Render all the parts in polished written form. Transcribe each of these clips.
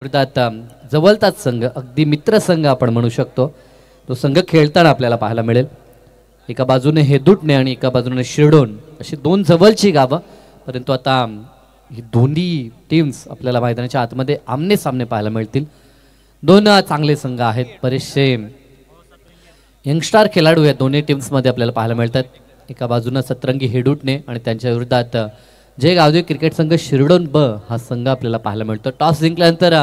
विरोधात जवळचाच संघ, अगदी मित्र संघ आपण म्हणू शकतो, तो संघ खेळताना आपल्याला पाहायला मिळेल. एका बाजूने हेदुटणे आणि एका बाजूने शिरडोन अशी दोन जवळची गावं, परंतु आता ही दोन्ही टीम्स आपल्याला मैदानाच्या आतमध्ये आमने सामने पाहायला मिळतील. दोन चांगले संघ आहेत, बरेचसे यंगस्टार खेळाडू या दोन्ही टीम्समध्ये आपल्याला पाहायला मिळतात. एका बाजूने सतरंगी हेदुटणे आणि त्यांच्या विरोधात जय गावदेवी क्रिकेट संघ शिरडोन ब हा संघ आपल्याला पाहायला मिळतो. टॉस जिंकल्यानंतर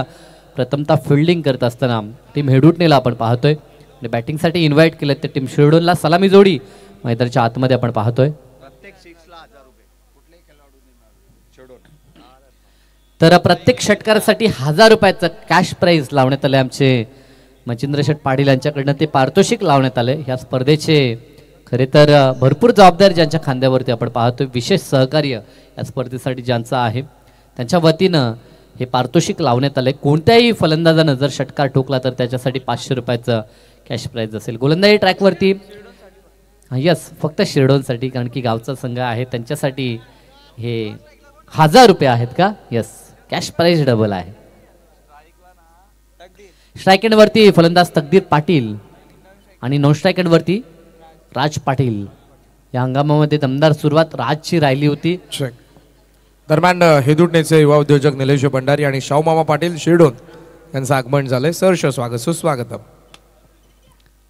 प्रथमतः फिल्डिंग करत असताना टीम हेदुटणेला आपण पाहतोय आणि बॅटिंगसाठी इन्व्हाइट केलं तर टीम शिरडोनला सलामी जोडी मैदानाच्या आतमध्ये आपण पाहतोय. तर प्रत्येक षटकारासाठी 1000 रुपयाचं कॅश प्राइज लावण्यात आले. आमचे मच्छिंद्र शेठ पाटील यांच्याकडनं ते पारितोषिक लावण्यात आले. ह्या स्पर्धेचे खरे तर भरपूर जबाबदारी ज्यांच्या खांद्यावरती आपण पाहतोय, विशेष सहकार्य या स्पर्धेसाठी ज्यांचं आहे त्यांच्या वतीनं हे पारितोषिक लावण्यात आले. कोणत्याही फलंदाजानं जर षटकार ठोकला तर त्याच्यासाठी 500 रुपयाचं कॅश प्राइज असेल. गोलंदाजी ट्रॅकवरती यस फक्त शिरडोनसाठी, कारण की गावचा संघ आहे त्यांच्यासाठी हे 1000 रुपये आहेत का? यस, कॅश प्राइज डबल आहे. स्ट्राईक एंड वरती फलंदाज तकदीर पाटील आणि नॉन स्ट्राईक एंड वरती राज पाटील. या हंगामामध्ये दमदार सुरुवात राजची राहिली होती. दरम्यान हेदुटणेचे युवा उद्योजक निलेश भंडारी आणि शाहूमामा पाटील शिरडोन यांचं आगमन झालंय. सहर्ष स्वागत, सुस्वागतम.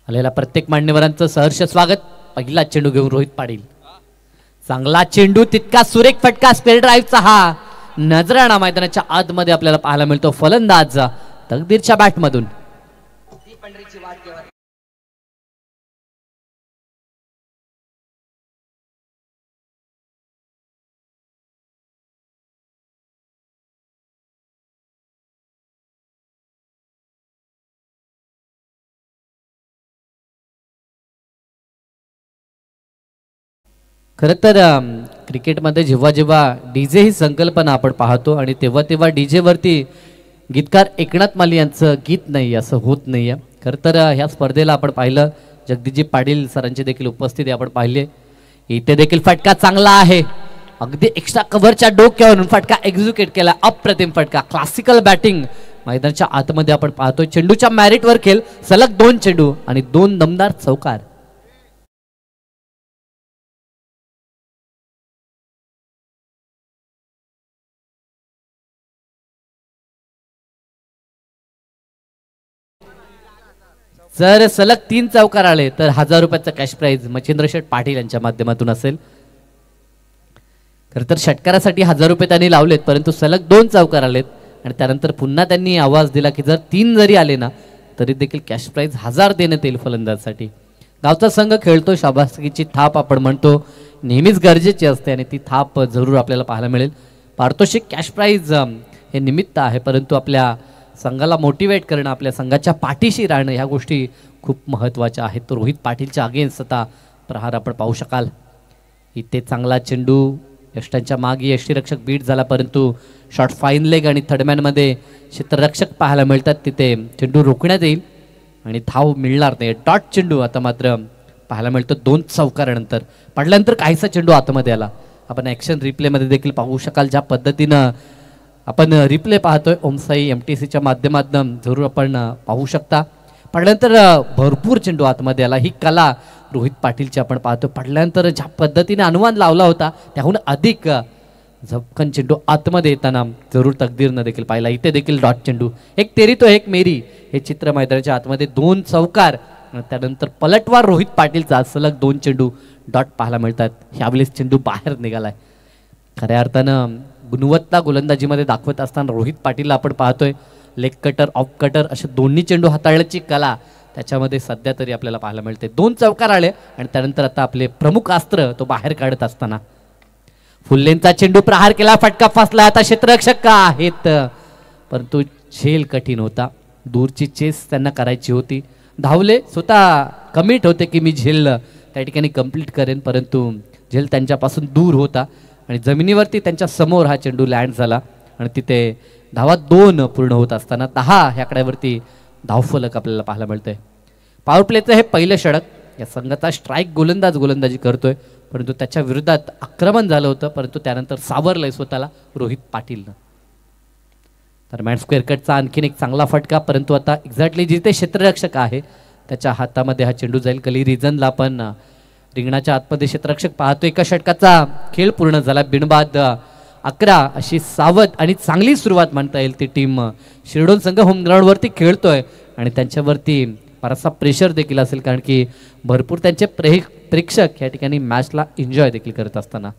आलेला प्रत्येक मान्यवरांचं सहर्ष स्वागत. पहिला चेंडू घेऊन रोहित पाटील, चांगला चेंडू, तितका सुरेख फटका, स्पेअर ड्राईव्हचा हा नजराणा मैदानाच्या आतमध्ये आपल्याला पाहायला मिळतो फलंदाज तकदीरच्या बॅटमधून. खरं तर क्रिकेटमध्ये जेव्हा जेव्हा डीजे ही संकल्पना आपण पाहतो आणि तेव्हा तेव्हा डीजेवरती गीतकार एकनाथ माली यांचं गीत नाही असं होत नाही आहे. खरं तर ह्या स्पर्धेला आपण पाहिलं जगदीशजी पाटील सरांची देखील उपस्थिती आपण पाहिली. इथे देखील फटका चांगला आहे, अगदी एक्स्ट्रा कव्हरच्या डोक्यावरून फटका एक्झिक्यूट केला. अप्रतिम फटका, क्लासिकल बॅटिंग मैदानाच्या आतमध्ये आपण पाहतोय. चेंडूच्या मॅरिटवर खेळ, सलग 2 चेंडू आणि 2 दमदार चौकार. जर सलग 3 चौकार आले तर 1000 रुपयाचा कॅश प्राइज मच्छिंद्र शेठ पाटील यांच्या माध्यमातून असेल. खरं तर षटकारासाठी 1000 रुपये त्यांनी लावलेत, परंतु सलग 2 चौकार आलेत आणि त्यानंतर पुन्हा त्यांनी आवाज दिला की जर 3 जरी आले ना तरी देखील कॅश प्राइज 1000 देण्यात येईल फलंदाजासाठी. गावचा संघ खेळतो, शाबासकीची थाप आपण म्हणतो नेहमीच गरजेची असते आणि ती थाप जरूर आपल्याला पाहायला मिळेल. पारितोषिक कॅश प्राइज हे निमित्त आहे, परंतु आपल्या संघाला मोटिवेट करणं, आपल्या संघाच्या पाठीशी राहणं ह्या गोष्टी खूप महत्त्वाच्या आहेत. तर रोहित पाटीलच्या अगेन्स्ट आता प्रहार आपण पाहू शकाल. इथे चांगला चेंडू, यष्टांच्या मागे यष्टीरक्षक बीट झाला, परंतु शॉर्ट फाईन लेग आणि थर्डमॅनमध्ये क्षेत्ररक्षक पाहायला मिळतात. तिथे चेंडू रोखण्यात येईल आणि धाव मिळणार नाही. डॉट चेंडू आता मात्र पाहायला मिळतो 2 चौकारानंतर. पडल्यानंतर काहीसा चेंडू आतमध्ये आला. आपण ॲक्शन रिप्लेमध्ये देखील पाहू शकाल ज्या पद्धतीनं आपण रिप्ले पाहतोय ओमसाई MTCच्या माध्यमातून जरूर आपण पाहू शकता. पडल्यानंतर भरपूर चेंडू आतमध्ये आला. ही कला रोहित पाटीलची आपण पाहतो. पडल्यानंतर ज्या पद्धतीने अनुमान लावला होता त्याहून अधिक झपकन चेंडू आतमध्ये येताना जरूर तकदीरनं देखील पाहिला. इथे देखील डॉट चेंडू, एक तेरी तो एक मेरी हे चित्र मैदानाच्या आतमध्ये 2 चौकार. त्यानंतर पलटवार रोहित पाटीलचा सलग 2 चेंडू डॉट पाहायला मिळतात. ह्यावेळेस चेंडू बाहेर निघालाय. खऱ्या अर्थानं गुणवत्ता गोलंदाजीमध्ये दाखवत असताना रोहित पाटीलला आपण पाहतोय लेग कटर, ऑफ कटर असे दोन्ही चेंडू हाताळण्याची कला त्याच्यामध्ये सध्या तरी आपल्याला पाहायला मिळते. 2 चौकार आले आणि त्यानंतर आता आपले प्रमुख अस्त्र तो बाहेर काढत असताना फुल्लेंचा चेंडू प्रहार केला, फटका फसला. आता क्षेत्ररक्षक का आहेत, परंतु झेल कठीण होता. दूरची चेस त्यांना करायची होती. धावले, स्वतः कमिट होते की मी झेल त्या ठिकाणी कंप्लीट करेन, परंतु झेल त्यांच्यापासून दूर होता आणि जमिनीवरती त्यांच्या समोर हा चेंडू लँड झाला आणि तिथे धावा 2 पूर्ण होत असताना 10 ह्या आकड्यावरती धावफलक आपल्याला पाहायला मिळतंय. पॉवर प्लेचं हे पहिलं षटक. या संघाचा स्ट्राईक गोलंदाजी करतोय, परंतु त्याच्या विरोधात आक्रमण झालं होतं, परंतु त्यानंतर सावरलंय स्वतःला रोहित पाटीलनं. दरम्यान स्क्वेअर कटचा आणखीन एक चांगला फटका, परंतु आता एक्झॅक्टली जिथे क्षेत्ररक्षक आहे त्याच्या हातामध्ये हा चेंडू जाईल. कली रिजनला पण रिंगणाच्या आतमध्ये क्षेत्ररक्षक पाहतो. एका षटकाचा खेळ पूर्ण झाला. बिनबाद 11 अशी सावध आणि चांगली सुरुवात म्हणता येईल ती टीम शिरडोन संघ होम ग्राउंडवरती खेळतोय आणि त्यांच्यावरती बराचसा प्रेशर देखील असेल, कारण की भरपूर त्यांचे प्रेक्षक या ठिकाणी मॅचला एन्जॉय देखील करत असताना.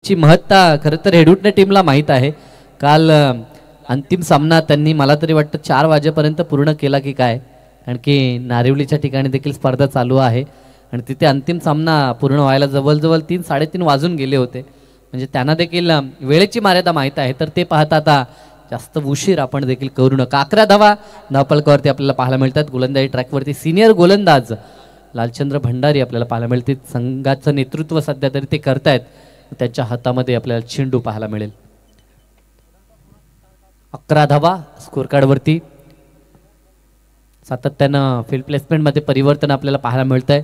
ची महत्ता खरं तर हेडूटने टीमला माहीत आहे. काल अंतिम सामना त्यांनी मला तरी वाटतं 4 वाजेपर्यंत पूर्ण केला की काय, कारण की नारिवलीच्या ठिकाणी देखील स्पर्धा चालू आहे आणि तिथे अंतिम सामना पूर्ण व्हायला जवळजवळ 3-3:30 वाजून गेले होते. म्हणजे त्यांना देखील वेळेची मर्यादा माहीत आहे. तर ते पाहता आता जास्त उशीर आपण देखील करू नका. 11 धावा धावफलकावरती आपल्याला पाहायला मिळतात. गोलंदाजी ट्रॅकवरती सिनियर गोलंदाज लालचंद्र भंडारी आपल्याला पाहायला मिळतील. संघाचं नेतृत्व सध्या तरी ते करतायत. त्यांच्या हातामध्ये आपल्याला चेंडू पाहायला मिळेल. 11 धावा स्कोर कार्डवरती. सातत्यानं फील्ड प्लेसमेंटमध्ये परिवर्तन आपल्याला पाहायला मिळत आहे.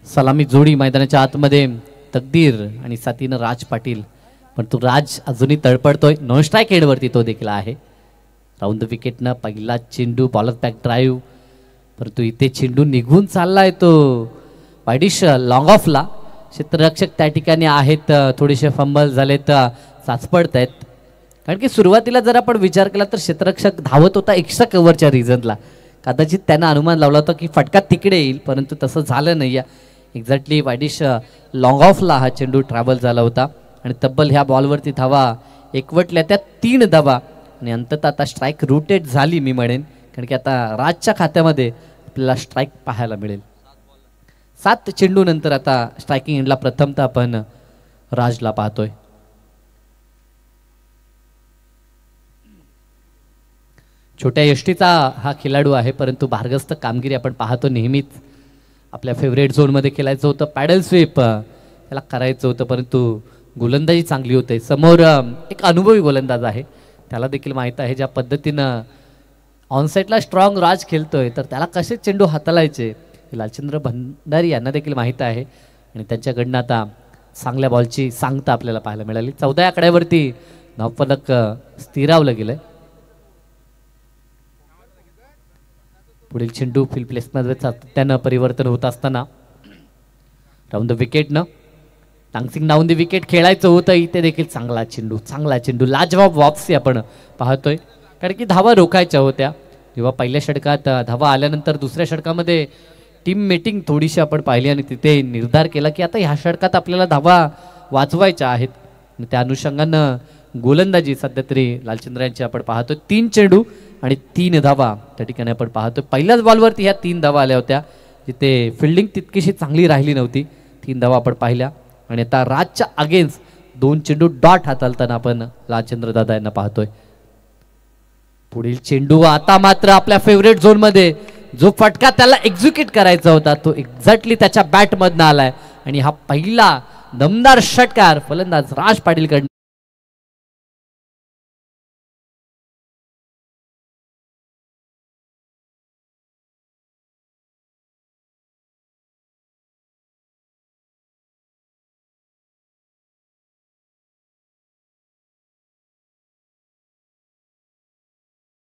सलामी जोडी मैदानाच्या आतमध्ये तकदीर आणि साथीनं राज पाटील, पण तो राज अजूनही तळपडतोय. नॉन स्ट्राईक हेडवरती तो देखील आहे. राऊंड द विकेटनं पहिला चेंडू बॉलर बॅक ड्राईव्ह, परंतु इथे चेंडू निघून चाललाय तो वाईडिश लॉंग ऑफला. क्षेत्ररक्षक त्या ठिकाणी आहेत, थोडेसे फंबल झालेत, चाचपडत आहेत. कारण की सुरुवातीला जर आपण विचार केला तर क्षेत्ररक्षक धावत होता एक्स्ट्रा कव्हरच्या रिझनला. कदाचित त्यांना अनुमान लावला होता की फटका तिकडे येईल, परंतु तसं झालं नाही. एक्झॅक्टली वाईडिश लॉंग ऑफला हा चेंडू ट्रॅव्हल झाला होता आणि तब्बल ह्या बॉलवरती धावा एकवटल्या त्या 3 धावा आणि अंततः आता स्ट्राईक रोटेट झाली मी म्हणेन, कारण की आता राजच्या खात्यामध्ये आपल्याला स्ट्राईक पाहायला मिळेल. 7 चेंडू नंतर आता स्ट्रायकिंग एंडला प्रथमतः आपण राजला पाहतोय. छोट्या यष्टीचा हा खेळाडू आहे, परंतु भारगस्त कामगिरी आपण पाहतो नेहमीच. आपल्या फेवरेट झोनमध्ये खेळायचं होतं, पॅडल स्वीप त्याला करायचं होतं, परंतु गोलंदाजी चांगली होते. समोर एक अनुभवी गोलंदाज आहे, त्याला देखील माहीत आहे ज्या पद्धतीनं ऑनसाईडला स्ट्रॉंग राज खेळतोय तर त्याला कसे चेंडू हाताळायचे लालचंद्र भंडारी यांना देखील माहीत आहे आणि त्यांच्याकडनं आता चांगल्या बॉलची सांगता आपल्याला पाहायला मिळाली. 14 आकड्यावरती धावफलक स्थिरावलं गेलंय. पुढील चेंडू फील्ड प्लेसमध्ये सातत्यानं परिवर्तन होत असताना राऊंड द विकेटनं टांगसिंग डाऊन द विकेट खेळायचं होतं. इथे देखील चांगला चेंडू लाजवाब वापसी आपण पाहतोय, कारण की धावा रोखायच्या होत्या. जेव्हा पहिल्या षटकात धावा आल्यानंतर दुसऱ्या षटकामध्ये टीम मीटिंग थोडीशी आपण पाहिली आणि तिथे निर्धार केला की आता ह्या षटकात आपल्याला धावा वाचवायच्या आहेत. त्या अनुषंगानं गोलंदाजी सध्या तरी लालचंद्र यांची आपण पाहतोय. 3 चेंडू आणि 3 धावा त्या ठिकाणी आपण पाहतोय. पहिल्याच बॉलवरती ह्या 3 धावा आल्या होत्या, जिथे फिल्डिंग तितकीशी चांगली राहिली नव्हती. 3 धावा आपण पाहिल्या आणि आता राजच्या अगेन्स्ट 2 चेंडू डॉट हाताळताना आपण लालचंद्र दादा यांना पाहतोय. पुढील चेंडू आता मात्र आपल्या फेवरेट झोनमध्ये जो फटका त्याला एक्झिक्यूट करायचा होता तो एक्झॅक्टली त्याच्या बॅटमधनं आलाय आणि हा पहिला दमदार षटकार फलंदाज राज पाटील कडून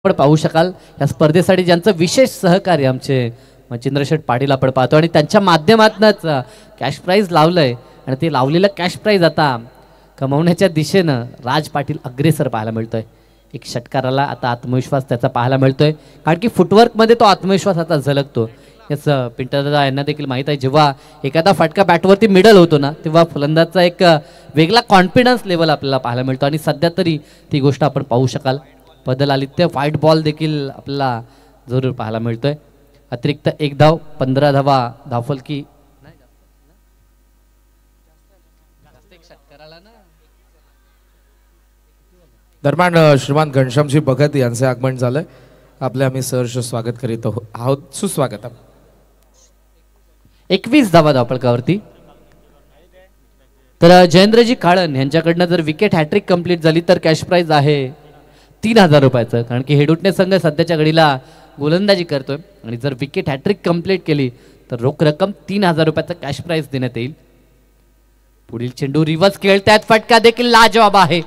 आपण पाहू शकाल. या स्पर्धेसाठी ज्यांचं विशेष सहकार्य आमचे मच्छिंद्र शेठ पाटील आपण पाहतो आणि त्यांच्या माध्यमातूनच कॅश प्राईज लावलंय आणि ते लावलेलं कॅश प्राईज आता कमवण्याच्या दिशेनं राज पाटील अग्रेसर पाहायला मिळतोय. एक षटकाराला आता आत्मविश्वास त्याचा पाहायला मिळतोय, कारण की फुटवर्कमध्ये तो आत्मविश्वास आता झलकतो. याचं पिंटरदादा यांना देखील माहीत आहे, जेव्हा एखादा फटका बॅटवरती मिडल होतो ना तेव्हा फलंदाजचा एक वेगळा कॉन्फिडन्स लेवल आपल्याला पाहायला मिळतो आणि सध्या तरी ती गोष्ट आपण पाहू शकाल. बदल आदित्य व्हाईट बॉल देखील आपल्याला जरूर पाहायला मिळतोय. अतिरिक्त 1 धाव 15 धावा धावफलकी दरम्यान श्रीमान घनश्यामजी भगत यांचे आगमन झालंय. आपले आम्ही सहर्ष स्वागत करीत आहोत. सुस्वागतम. 21 धावा धावफलकावरती. तर जयेंद्रजी काळन यांच्याकडनं जर विकेट हॅट्रिक कंप्लीट झाली तर कॅश प्राइज आहे 3000 रुपयाचं, कारण की हेडुटणे संघ सध्याच्या घडीला गोलंदाजी करतोय आणि जर विकेट हॅट्रिक कंप्लीट केली तर रोख रक्कम 3000 रुपयाचं कॅश प्राइज देण्यात येईल. पुढील चेंडू रिव्हर्स खेळतायत, फटका देखील लाजवाब आहे.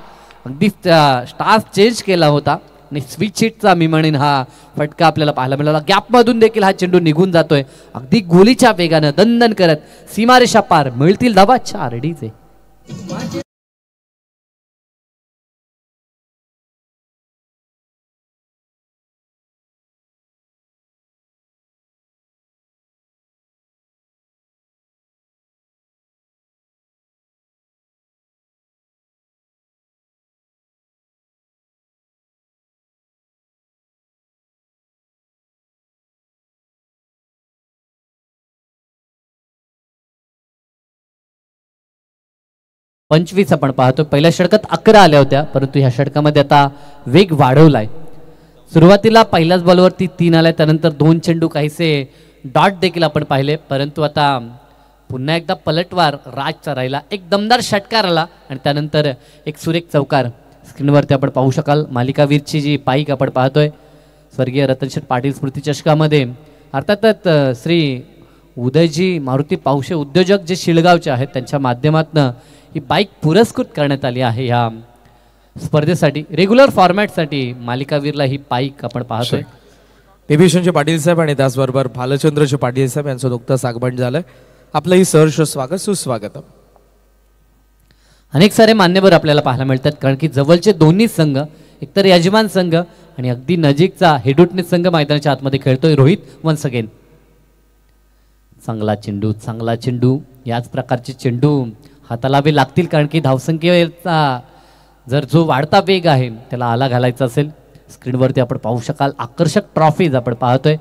अगदी स्टार्स चेंज केला होता आणि स्विच हिटचा मी म्हणेन हा फटका आपल्याला पाहायला मिळाला. गॅपमधून देखील हा चेंडू निघून जातोय अगदी गोलीच्या वेगानं दणदण करत. सीमारेषा पार, मिळतील धावा 4 डीचे. पंचवीस आपण पाहतो. पहिल्या षटकात 11 आल्या होत्या, परंतु ह्या षटकामध्ये आता वेग वाढवलाय. सुरुवातीला पहिल्याच बॉलवरती 3 आल्या, त्यानंतर 2 चेंडू काहीसे डॉट देखील आपण पाहिले, परंतु आता पुन्हा एकदा पलटवार राजचा राहिला. एक दमदार षटकार आला आणि त्यानंतर एक सुरेख चौकार स्क्रीनवरती आपण पाहू शकाल. मालिकावीरची जी पाईक आपण पाहतोय स्वर्गीय रतनशेठ पाटील स्मृती चषकामध्ये, अर्थातच श्री उदयजी मारुती पावशे उद्योजक जे शिळगावचे आहेत त्यांच्या माध्यमातून ही बाईक पुरस्कृत करण्यात आली आहे. ह्या स्पर्धेसाठी रेग्युलर फॉर्मॅटसाठी मालिकावीरला ही बाईक आपण पाहतोय. टेबिशनचे पाटील साहेब आणि त्याचबरोबर भालचंद्रचे पाटील साहेब यांचं नुकतंच आगमन झालंय. आपलंही सहर्ष स्वागत, सुस्वागत. अनेक सारे मान्यवर आपल्याला पाहायला मिळतात, कारण की जवळचे दोन्ही संघ, एकतर यजमान संघ आणि अगदी नजीकचा हेडुटणे संघ मैदानाच्या आतमध्ये खेळतोय. Rohit once again. चांगला चेंडू, चांगला चेंडू. याच प्रकारचे चेंडू हातालावे लागतील, कारण की धावसंख्येचा जर जो वाढता वेग आहे त्याला आला घालायचा असेल. स्क्रीनवरती आपण पाहू शकाल आकर्षक ट्रॉफीज आपण पाहतोय.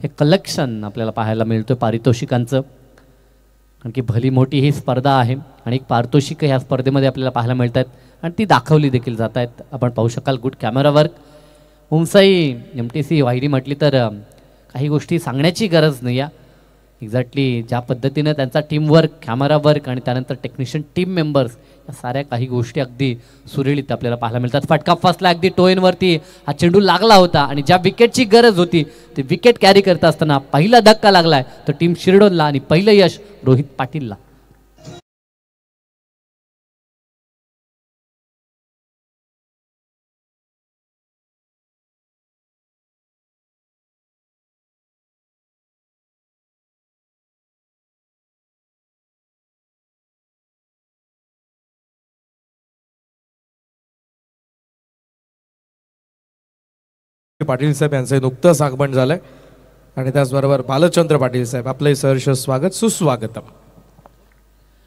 हे कलेक्शन आपल्याला पाहायला मिळतोय पारितोषिकांचं, कारण की भली मोठी ही स्पर्धा आहे आणि एक पारितोषिक ह्या स्पर्धेमध्ये आपल्याला पाहायला मिळत आहेत आणि ती दाखवली देखील जात आहेत. आपण पाहू शकाल गुड कॅमेरा वर्क. हुमसाई MTC वाहिनी म्हटली तर काही गोष्टी सांगण्याची गरज नाही आहे. एक्झॅक्टली ज्या पद्धतीनं त्यांचा टीमवर्क, कॅमेरा वर्क आणि त्यानंतर टेक्निशियन टीम मेंबर्स या साऱ्या काही गोष्टी अगदी सुरळीत आपल्याला पाहायला मिळतात. फटका फसला अगदी टोएनवरती, हा चेंडू लागला होता आणि ज्या विकेटची गरज होती ते विकेट कॅरी करत असताना पहिला धक्का लागलाय तर टीम शिरडोनला आणि पहिलं यश रोहित पाटीलला. पाटील साहेब यांचं नुकतंच आगमन झालंय आणि त्याचबरोबर भालचंद्र पाटील साहेब आपलंही सहर्ष स्वागत, सुस्वागतम.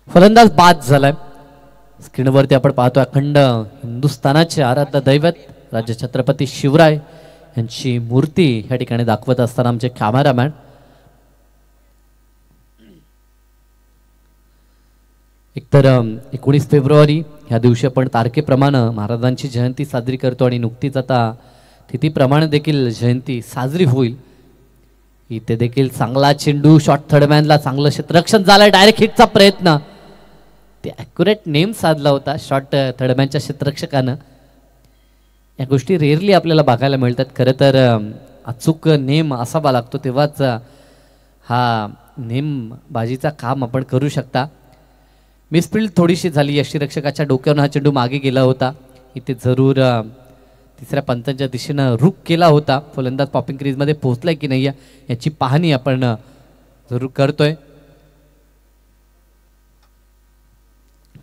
फलंदाज बाद झालाय. स्क्रीनवरती आपण पाहतो अखंड हिंदुस्थानाचे आराध्य दैवत राजे छत्रपती शिवराय यांची मूर्ती या ठिकाणी दाखवत असताना आमचे कॅमेरामॅन. एकतर 19 फेब्रुवारी ह्या दिवशी आपण तारखेप्रमाणे महाराजांची जयंती साजरी करतो आणि नुकतीच आता तिथीप्रमाणे देखील जयंती साजरी होईल. इथे देखील चांगला चेंडू, शॉर्ट थर्डमॅनला चांगलं क्षेत्ररक्षण झालंय. डायरेक्ट हिटचा प्रयत्न, ते ॲक्युरेट नेम साधला होता शॉर्ट थर्डमॅनच्या क्षेत्ररक्षकानं. या गोष्टी रेअरली आपल्याला बघायला मिळतात. खरं तर अचूक नेम असावा लागतो, तेव्हाच हा नेमबाजीचा काम आपण करू शकता. मिसफिल्ड थोडीशी झाली, यष्टीरक्षकाच्या डोक्यावरून हा चेंडू मागे गेला होता. इथे जरूर तिसऱ्या पंचांच्या दिशेनं रुख केला होता. फलंदाज पॉपिंग क्रीजमध्ये पोहोचलाय की नाही याची पाहणी आपण जरूर करतोय.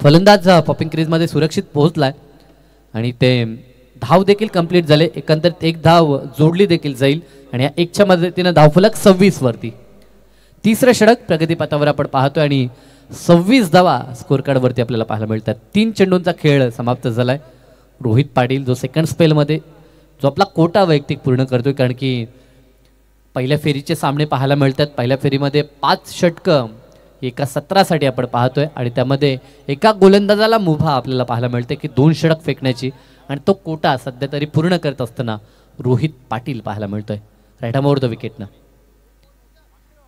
फलंदाज पॉपिंग क्रीजमध्ये सुरक्षित पोहोचलाय आणि ते धाव देखील कंप्लीट झाले. एकंदरीत एक धाव जोडली देखील जाईल आणि या एकच्या मदतीनं धावफलक 26 वरती. तिसरं षटक प्रगतीपथावर आपण पाहतोय आणि 26 धावा स्कोर कार्डवरती आपल्याला पाहायला मिळतात. 3 चेंडूंचा खेळ समाप्त झालाय. रोहित पाटील जो सेकंड स्पेलमध्ये जो आपला कोटा वैयक्तिक पूर्ण करतोय, कारण की पहिल्या फेरीचे सामने पाहायला मिळतात. पहिल्या फेरीमध्ये 5 षटकं एका सत्रासाठी आपण पाहतोय आणि त्यामध्ये एका गोलंदाजाला मुभा आपल्याला पाहायला मिळते की 2 षटक फेकण्याची, आणि तो कोटा सध्या तरी पूर्ण करत असताना रोहित पाटील पाहायला मिळतोय राईट अमोर द विकेटनं.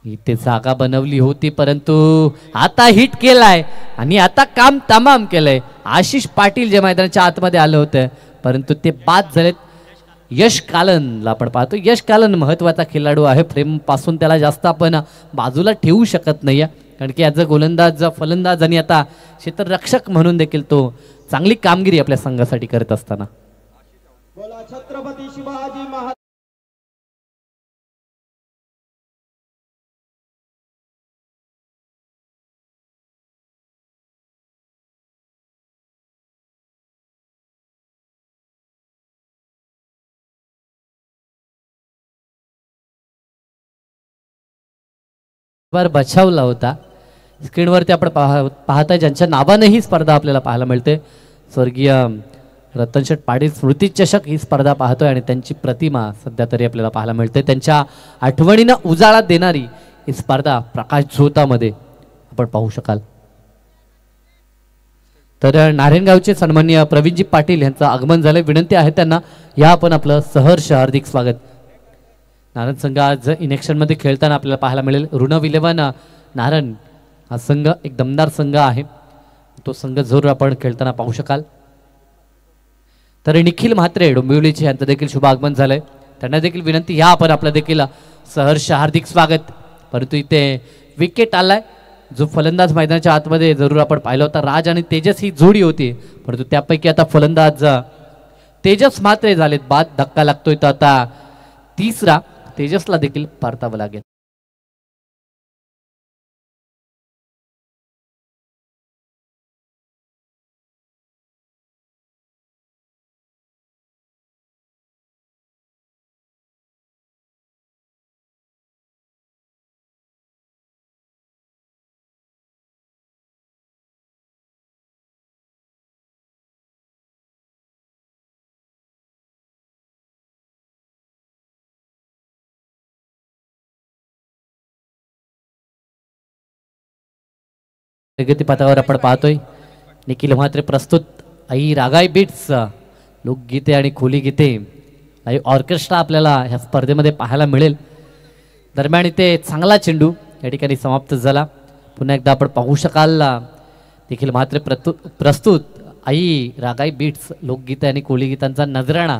इथे जागा बनवली होती परंतु आता हिट केलाय आणि आता काम तमाम केलंय. आशिष पाटील जे मैदानाच्या आतमध्ये आलं होतं परंतु ते बाद झालेत. यश कालनला आपण पाहतो. यश कालन महत्वाचा खेळाडू आहे. फ्रेम पासून त्याला जास्त आपण बाजूला ठेवू शकत नाही कारण की ॲज अ गोलंदाज फलंदाज आणि आता क्षेत्ररक्षक म्हणून देखील तो चांगली कामगिरी आपल्या संघासाठी करत असताना. छत्रपती शिवाजी महाराज बचावला होता. स्क्रीनवरती आपण पाहताय ज्यांच्या नावाने ही स्पर्धा आपल्याला पाहायला मिळते. स्वर्गीय रतनशेठ पाटील स्मृती चषक ही स्पर्धा पाहतोय आणि त्यांची प्रतिमा सध्या तरी आपल्याला पाहायला मिळते. त्यांच्या आठवणीनं उजाळा देणारी ही स्पर्धा प्रकाश झोतामध्ये आपण पाहू शकाल. तर नारायणगावचे सन्माननीय प्रवीणजी पाटील यांचं आगमन झालं. विनंती आहे त्यांना या आपण आपलं सहर्ष हार्दिक स्वागत. नारायण संघ आज इनेक्शनमध्ये खेळताना आपल्याला पाहायला मिळेल. ऋणविलेवन नारायण हा संघ एक दमदार संघ आहे. तो संघ जरूर आपण खेळताना पाहू शकाल. तर निखिल म्हात्रे डोंबिवलीचे यांचं देखील शुभ आगमन झालंय. त्यांना देखील विनंती या आपण आपलं देखील सहर्ष हार्दिक स्वागत. परंतु इथे विकेट आलाय जो फलंदाज मैदानाच्या आतमध्ये जरूर आपण पाहिला होता. राज आणि तेजस ही जोडी होती परंतु त्यापैकी आता फलंदाज तेजस म्हात्रे झालेत बाद. धक्का लागतोय तर आता तिसरा तेजसला देखील परतावं लागेल. प्रगती पथावर आपण पाहतोय निखिल म्हात्रे प्रस्तुत आई रागाई बीट्स लोकगीते आणि खोली गीते ऑर्केस्ट्रा आपल्याला ह्या स्पर्धेमध्ये पाहायला मिळेल. दरम्यान इथे चांगला चेंडू या ठिकाणी समाप्त झाला. पुन्हा एकदा आपण पाहू शकाल निखिल म्हात्रे प्रस्तुत आई रागाई बीट्स लोकगीते आणि कोळी गीतांचा नजराणा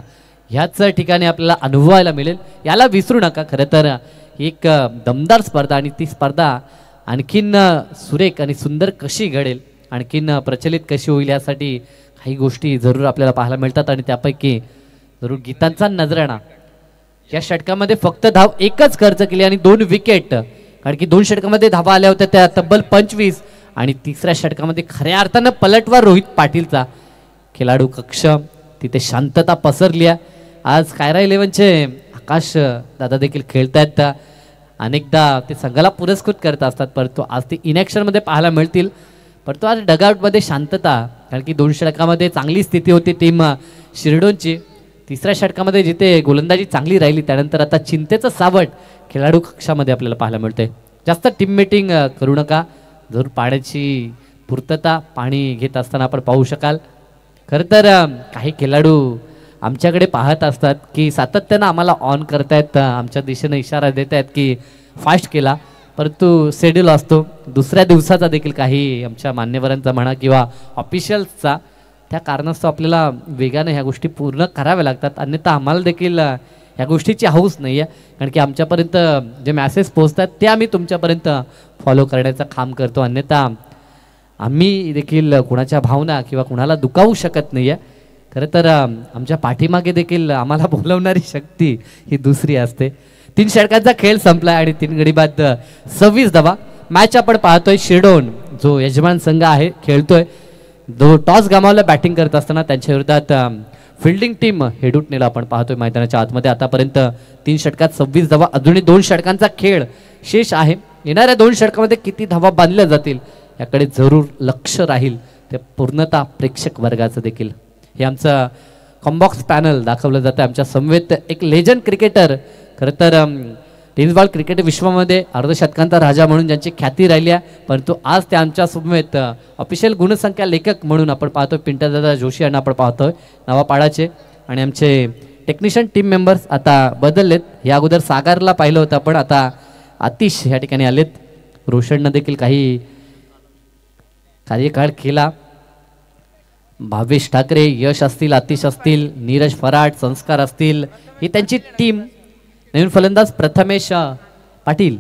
ह्याच ठिकाणी आपल्याला अनुभवायला मिळेल. याला विसरू नका. खरं तर एक दमदार स्पर्धा आणि ती स्पर्धा आणखीन सुरेख आणि सुंदर कशी घडेल आणखीन प्रचलित कशी होईल यासाठी काही गोष्टी जरूर आपल्याला पाहायला मिळतात आणि त्यापैकी जरूर गीतांचा नजराणा. या षटकामध्ये फक्त धाव एकच खर्च केली आणि 2 विकेट कारण की 2 षटकामध्ये धावा आल्या होत्या त्या तब्बल 25 आणि तिसऱ्या षटकामध्ये खऱ्या अर्थानं पलटवार रोहित पाटीलचा. खेळाडू कक्ष तिथे शांतता पसरली आहे. आज कायरा 11चे आकाश दादा देखील खेळतायत. अनेकदा ते संघाला पुरस्कृत करत असतात परंतु आज ते इनॅक्शनमध्ये पाहायला मिळतील. परंतु आज डगआउटमध्ये शांतता कारण की 2 षटकामध्ये चांगली स्थिती होती टीम शिरडोनची. तिसऱ्या षटकामध्ये जिथे गोलंदाजी चांगली राहिली त्यानंतर आता चिंतेचं सावट खेळाडू कक्षामध्ये आपल्याला पाहायला मिळते. जास्त टीम मीटिंग करू नका. जरूर पाण्याची पूर्तता पाणी घेत असताना आपण पाहू शकाल. खरं तर काही खेळाडू आमच्याकडे पाहत असतात की सातत्यानं आम्हाला ऑन करतायत आमच्या दिशेनं इशारा देत आहेत की फास्ट केला परंतु शेड्यूल असतो दुसऱ्या दिवसाचा देखील काही आमच्या मान्यवरांचा म्हणा किंवा ऑफिशियल्सचा त्या कारणास्तव आपल्याला वेगाने ह्या गोष्टी पूर्ण कराव्या लागतात. अन्यथा आम्हाला देखील ह्या गोष्टीची हौस नाही आहे कारण की आमच्यापर्यंत जे मॅसेज पोहोचतात ते आम्ही तुमच्यापर्यंत फॉलो करण्याचं काम करतो. अन्यथा आम्ही देखील कुणाच्या भावना किंवा कुणाला दुखावू शकत नाही आहे. खरं तर आमच्या पाठीमागे देखील आम्हाला बोलवणारी शक्ती ही दुसरी असते. 3 षटकांचा खेळ संपला आणि 3 गडी बाद 26 धावा. मॅच आपण पाहतोय शिरडोन जो यजमान संघ आहे खेळतोय. जो टॉस गमावला बॅटिंग करत असताना त्यांच्या विरोधात फिल्डिंग टीम हेडूटनेला आपण पाहतोय मैदानाच्या आतमध्ये. आतापर्यंत 3 षटकात 26 धावा. अजूनही 2 षटकांचा खेळ शेष आहे. येणाऱ्या 2 षटकामध्ये किती धावा बांधल्या जातील याकडे जरूर लक्ष राहील. ते पूर्णतः प्रेक्षक वर्गाचं देखील हे आमचं कॉम्बॉक्स पॅनल दाखवलं जातं. आमच्या समवेत एक लेजंड क्रिकेटर खरं तर टेनिस बॉल क्रिकेट विश्वामध्ये अर्धशतकांचा राजा म्हणून ज्यांची ख्याती राहिली आहे परंतु आज ते आमच्या समवेत ऑफिशियल गुणसंख्या लेखक म्हणून आपण पाहतोय पिंटरदादा जोशी यांना आपण पाहतोय नवापाडाचे आणि आमचे टेक्निशियन टीम मेंबर्स आता बदललेत. या अगोदर सागरला पाहिलं होतं पण आता आतिश या ठिकाणी आलेत. रोशननं देखील काही कार्यकाळ केला. भावेश ठाकरे, यश असतील, आतिश असतील, नीरज फराट, संस्कार असतील, ही त्यांची टीम. नवीन फलंदाज प्रथमेश पाटील.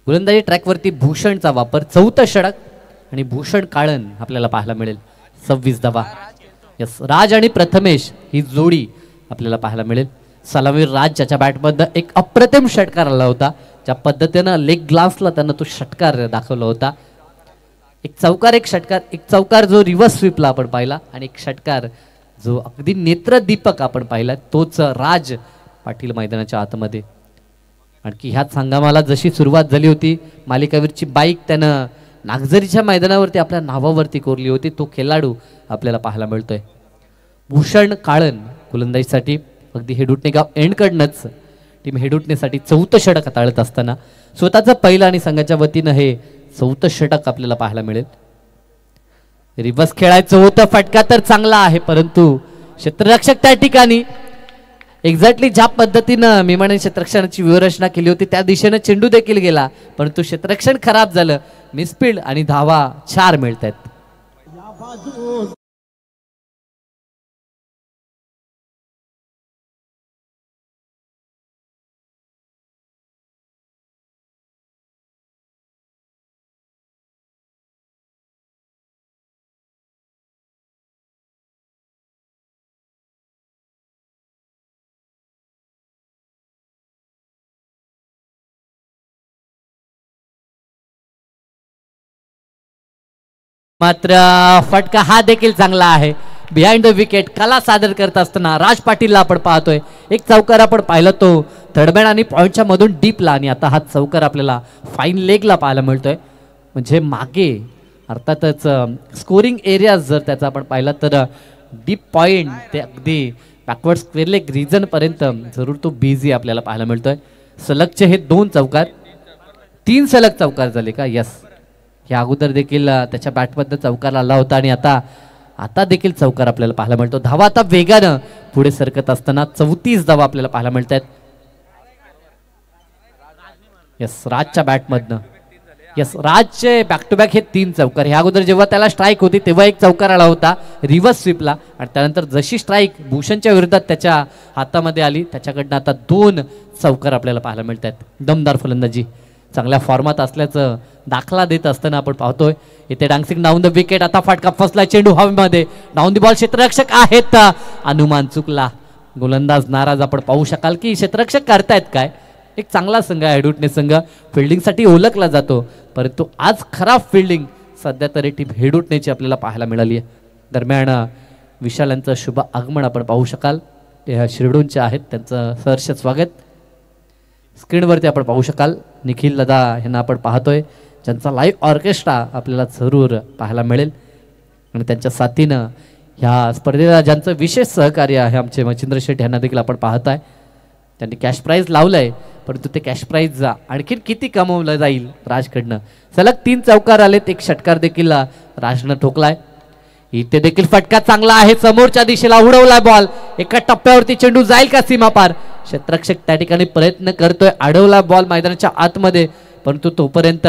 गोलंदाजी ट्रॅकवरती भूषणचा वापर, चौथं षटक आणि भूषण काळन आपल्याला पाहायला मिळेल. 26 धावा. यस, राज आणि प्रथमेश ही जोडी आपल्याला पाहायला मिळेल. सलामीर राज ज्याच्या बॅटमध्ये एक अप्रतिम षटकार आला होता, ज्या पद्धतीनं लेग ग्लासला त्यानं तो षटकार दाखवला होता. एक चौकार, एक षटकार. एक चौकार जो रिव्हर्स स्वीपला आपण पाहिला आणि एक षटकार जो अगदी नेत्रदीपक आपण पाहिला, तोच राज पाटील मैदानाच्या आतमध्ये. आणखी ह्याच हंगामाला जशी सुरुवात झाली होती, मालिकावीरची बाईक त्यानं नागझरीच्या मैदानावरती आपल्या नावावरती कोरली होती, तो खेळाडू आपल्याला पाहायला मिळतोय. भूषण काळन गोलंदाजीसाठी अगदी हेडुटणे गाव एंडकडनंच टीम हेडुटणेसाठी चौथं षटक हाताळत असताना स्वतःचं पहिलं आणि संघाच्या वतीनं हे चौथं षटक आपल्याला पाहायला मिळेल. रिव्हर्स खेळायचं होतं, फटका तर चांगला आहे परंतु क्षेत्ररक्षक त्या ठिकाणी एक्झॅक्टली ज्या पद्धतीनं मिमाने क्षेत्ररक्षणाची व्यूहरचना केली होती त्या दिशेनं चेंडू देखील गेला, परंतु क्षेत्ररक्षण खराब झालं. मिसफील्ड आणि धावा 4 मिळत आहेत. मात्र फटका हा देखील चांगला आहे. बिहाइंड द विकेट कला सादर करत असताना राज पाटीलला आपण पाहतोय. एक चौकार आपण पाहिला तो थर्डमॅन आणि पॉइंटच्या मधून डीपला, आणि आता हा चौकार आपल्याला फाईन लेगला पाहायला मिळतोय. म्हणजे मागे अर्थातच स्कोरिंग एरिया जर त्याचा आपण पाहिला तर डीप पॉइंट ते अगदी बॅकवर्ड स्क्वेअर लेग रिजन पर्यंत जरूर तो बिझी आपल्याला पाहायला मिळतोय. सलगचे हे 2 चौकार, 3 सलग चौकार झाले का? यस, या अगोदर देखील त्याच्या बॅटमध्ये चौकार आला होता आणि आता देखील चौकार आपल्याला पाहायला मिळतो. धावा आता वेगानं पुढे सरकत असताना 34 धावा आपल्याला पाहायला मिळत आहेत. यस, राजच्या बॅटमधनं. यस, राजचे बॅक टू बॅक हे 3 चौकार. ह्या अगोदर जेव्हा त्याला स्ट्राईक होती तेव्हा एक चौकार आला होता रिव्हर्स स्वीपला, आणि त्यानंतर जशी स्ट्राईक भूषणच्या विरोधात त्याच्या हातामध्ये आली त्याच्याकडनं आता 2 चौकार आपल्याला पाहायला मिळत आहेत. दमदार फलंदाजी, चांगल्या फॉर्मात असल्याचं दाखला देत असताना आपण पाहतोय. इथे डान्सिंग डाऊन द विकेट. आता फटका फसला, चेंडू हवेमध्ये, डाऊन द बॉल. क्षेत्ररक्षक आहेत, अनुमान चुकला. गोलंदाज नाराज आपण पाहू शकाल की क्षेत्ररक्षक करतायत काय. एक चांगला संघ आहे हेडुटणे संघ, फिल्डिंगसाठी ओळखला जातो, परंतु आज खराब फिल्डिंग सध्या तरी टीम हेडुटणेची आपल्याला पाहायला मिळाली आहे. दरम्यान विशाल यांचं शुभ आगमन आपण पाहू शकाल. ते शिरडूनचे आहेत, त्यांचं सहर्ष स्वागत स्क्रीनवरती आपण पाहू शकाल. निखिल दादा यांना आपण पाहतोय, ज्यांचा लाईव्ह ऑर्केस्ट्रा आपल्याला जरूर पाहायला मिळेल, आणि त्यांच्या साथीनं ह्या स्पर्धेला ज्यांचं विशेष सहकार्य आहे आमचे मच्छिंद्र शेठ यांना देखील आपण पाहताय. त्यांनी कॅश प्राईज लावलंय, परंतु ते कॅश प्राईज आणखीन किती कमवलं जाईल राजकडनं. सलग 3 चौकार आलेत, एक षटकार देखील राजनं ठोकलाय. इथे देखील फटका चांगला आहे, समोरच्या दिशेला उडवलाय बॉल. एका टप्प्यावरती चेंडू जाईल का सीमापार? क्षेत्ररक्षक त्या ठिकाणी प्रयत्न करतोय, अडवला बॉल मैदानाच्या आतमध्ये, परंतु तोपर्यंत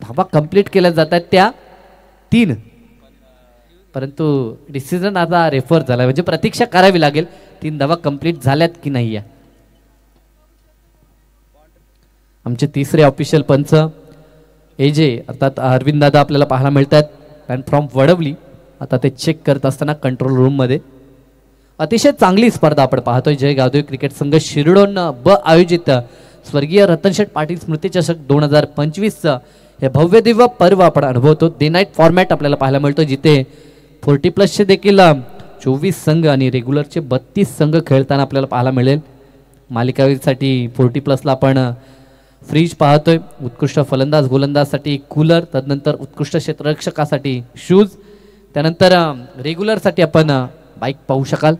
धावा कंप्लीट केल्या जात आहेत त्या 3, परंतु डिसिजन आता रेफर झाला, म्हणजे प्रतीक्षा करावी लागेल 3 धावा कंप्लीट झाल्यात की नाही. आमचे तिसरे ऑफिशियल पंच एजे अर्थात अरविंद दादा आपल्याला पाहायला मिळत आहेत. अँड फ्रॉम वडवली आता ते चेक करत असताना कंट्रोल रूम मध्ये. अतिशय चांगली स्पर्धा आपण पाहतोय. जय गावदेव क्रिकेट संघ शिरडोन ब आयोजित स्वर्गीय रतनशेठ पाटील स्मृती चषक 2025 हे भव्य दिव्य पर्व आपण अनुभवतो. डे नाईट फॉर्मॅट आपल्याला पाहायला मिळतो, जिथे 40+ देखील 24 संघ आणि रेग्युलरचे 32 संघ खेळताना आपल्याला पाहायला मिळेल. मालिकावीसाठी 40+ आपण फ्रीज पाहतोय. उत्कृष्ट फलंदाज गोलंदाजसाठी कूलर, तदनंतर उत्कृष्ट क्षेत्ररक्षकासाठी शूज, त्यानंतर रेग्युलरसाठी आपण बाईक पाहू शकाल.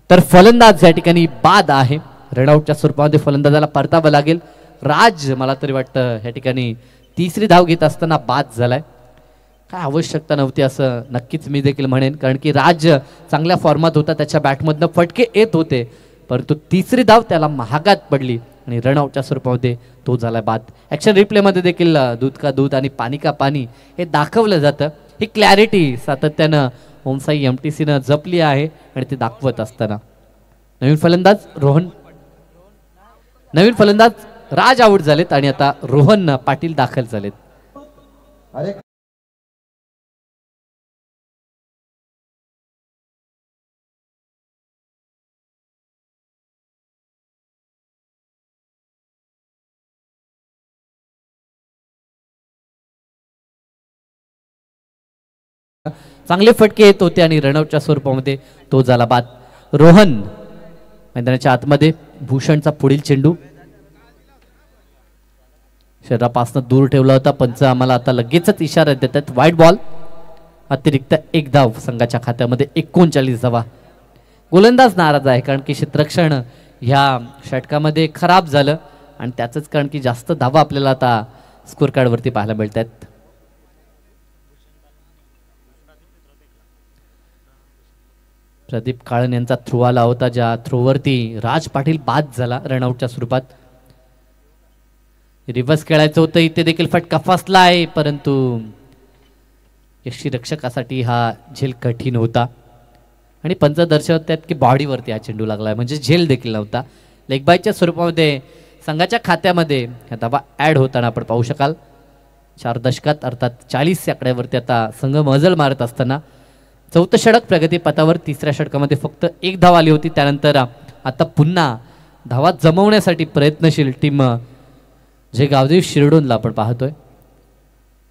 तर फलंदाज या ठिकाणी बाद आहे, रनआउटच्या स्वरूपामध्ये फलंदाजाला परतावं लागेल. राज मला तरी वाटतं या ठिकाणी 3री धाव घेत असताना बाद झालाय. काय आवश्यकता नव्हती असं नक्कीच मी देखील म्हणेन, कारण की राज चांगल्या फॉर्मात होता, त्याच्या बॅटमधनं फटके येत होते, परंतु तिसरी धाव त्याला महागात पडली आणि रनआउटच्या स्वरूपामध्ये तो झाला बाद. ॲक्शन रिप्लेमध्ये देखील दूध का दूध आणि पाणी का पाणी हे दाखवलं जातं. ही क्लॅरिटी सातत्यानं ओमसाई MTCनं जपली आहे आणि ते दाखवत असताना नवीन फलंदाज राज आऊट झालेत आणि आता रोहन पाटील दाखल झालेत. अरे चांगले फटके येत होते आणि रनआउटच्या स्वरूपामध्ये तो झाला बाद. रोहन मैदानाच्या आतमध्ये भूषणचा पुढील चेंडू शरीरापासून दूर ठेवला होता. पंच आम्हाला आता लगेचच इशारा देतात वाईट बॉल. अतिरिक्त एक धाव संघाच्या खात्यामध्ये 39 धावा. गोलंदाज नाराज आहे कारण की क्षेत्ररक्षण ह्या षटकामध्ये खराब झालं आणि त्याचंच कारण की जास्त धावा आपल्याला आता स्कोर कार्डवरती पाहायला मिळत आहेत. प्रदीप काळन यांचा थ्रो आला होता, ज्या थ्रोवरती राज पाटील बाद झाला रनआउटच्या स्वरूपात. रिव्हर्स खेळायचं होतं, इथे देखील फटका फसला आहे, परंतु यष्टीरक्षकासाठी हा झेल कठीण होता आणि पंच दर्शवतात की बॉडीवरती हा चेंडू लागलाय, म्हणजे झेल देखील नव्हता. लेगबायच्या स्वरूपामध्ये संघाच्या खात्यामध्ये हा धावा ॲड होताना आपण पाहू शकाल. 4 दशकात अर्थात 40 आकड्यावरती आता संघ मजल मारत असताना चौथं षटक प्रगती पथावर. तिसऱ्या षटकामध्ये फक्त एक धाव आली होती. त्यानंतर आता पुन्हा धावा जमवण्यासाठी प्रयत्नशील टीम जे गावदेव शिरडोनला आपण पाहतोय.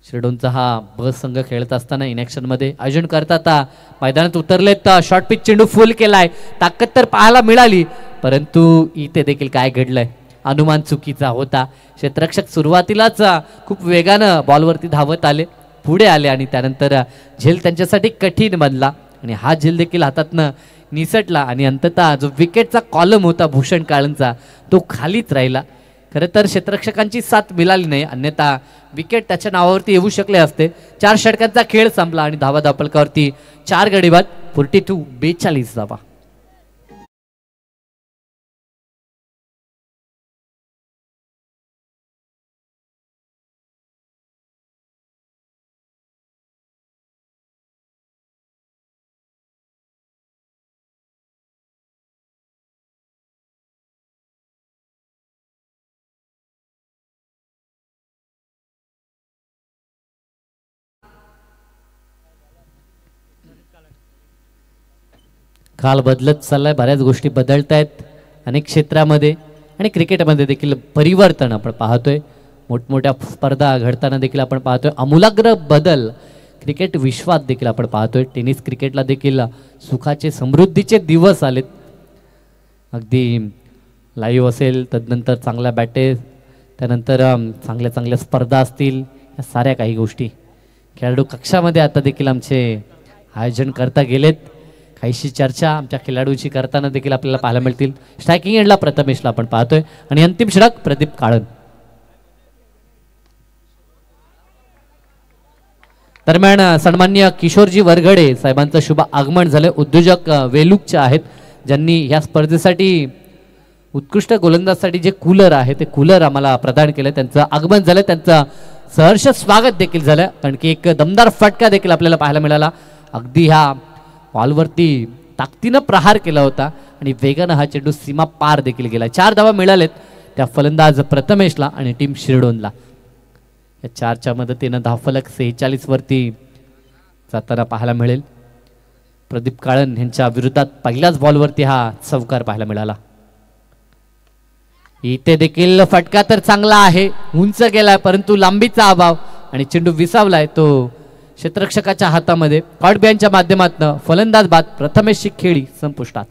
शिरडोनचा हा बस संघ खेळत असताना इनॅक्शनमध्ये आयोजन करता आता मैदानात उतरलेत. शॉर्ट पिच चेंडू फुल केलाय, ताकद तर पाहायला मिळाली, परंतु इथे देखील काय घडलंय, अनुमान चुकीचा होता. क्षेत्ररक्षक सुरुवातीलाच खूप वेगानं बॉलवरती धावत आले, पुढे आले आणि त्यानंतर झेल त्यांच्यासाठी कठीण बनला आणि हा झेल देखील हातातनं निसटला आणि अंततः जो विकेटचा कॉलम होता भूषण काळंचा तो खालीच राहिला. खरं तर क्षेत्ररक्षकांची साथ मिळाली नाही, अन्यथा विकेट त्याच्या नावावरती येऊ शकले असते. 4 षटकांचा खेळ संपला आणि धावा धापलकावरती 4 गडी बाद. 42 धावा. काल बदलत चाललाय, बऱ्याच गोष्टी बदलत आहेत अनेक क्षेत्रामध्ये आणि क्रिकेटमध्ये देखील परिवर्तन आपण पाहतोय. मोठमोठ्या स्पर्धा घडताना देखील आपण पाहतोय. आमूलाग्र बदल क्रिकेट विश्वात देखील आपण पाहतोय. टेनिस क्रिकेटला देखील सुखाचे समृद्धीचे दिवस आलेत. अगदी लाईव्ह असेल, तदनंतर चांगल्या बॅटेज, त्यानंतर चांगल्या चांगल्या स्पर्धा असतील, या साऱ्या काही गोष्टी खेळाडू कक्षामध्ये आता देखील आमचे आयोजन करता गेलेत. काहीशी चर्चा आमच्या खेळाडूंची करताना देखील आपल्याला पाहायला मिळतील. स्ट्रायकिंग एंडला प्रथमेशला आपण पाहतोय आणि अंतिम षटक प्रदीप काळन. दरम्यान सन्मान्य किशोरजी वरघडे साहेबांचं शुभ आगमन झालं. उद्योजक वेलूकचे आहेत, ज्यांनी या स्पर्धेसाठी उत्कृष्ट गोलंदाजसाठी जे कूलर आहे ते कूलर आम्हाला प्रदान केलं. त्यांचं आगमन झालं, त्यांचं सहर्ष स्वागत देखील झालं, कारण की एक दमदार फटका देखील आपल्याला पाहायला मिळाला. अगदी ह्या बॉलवरती ताकदीनं प्रहार केला होता आणि वेगानं हा चेंडू सीमा पार देखील गेला. 4 धावा मिळालेत त्या फलंदाज प्रथमेशला आणि टीम शिरडोनला. या 4च्या मदतीनं धावफलक 46 वरती जाताना पाहायला मिळेल. प्रदीप काळन यांच्या विरोधात पहिल्याच बॉलवरती हा चौकार पाहायला मिळाला. इथे देखील फटका तर चांगला आहे, उंच गेलाय, परंतु लांबीचा अभाव आणि चेंडू विसावलाय तो क्षेत्ररक्षकाच्या हातामध्ये. कॉडबियांच्या माध्यमातून फलंदाज बाद. प्रथमेशची खेळी संपुष्टात.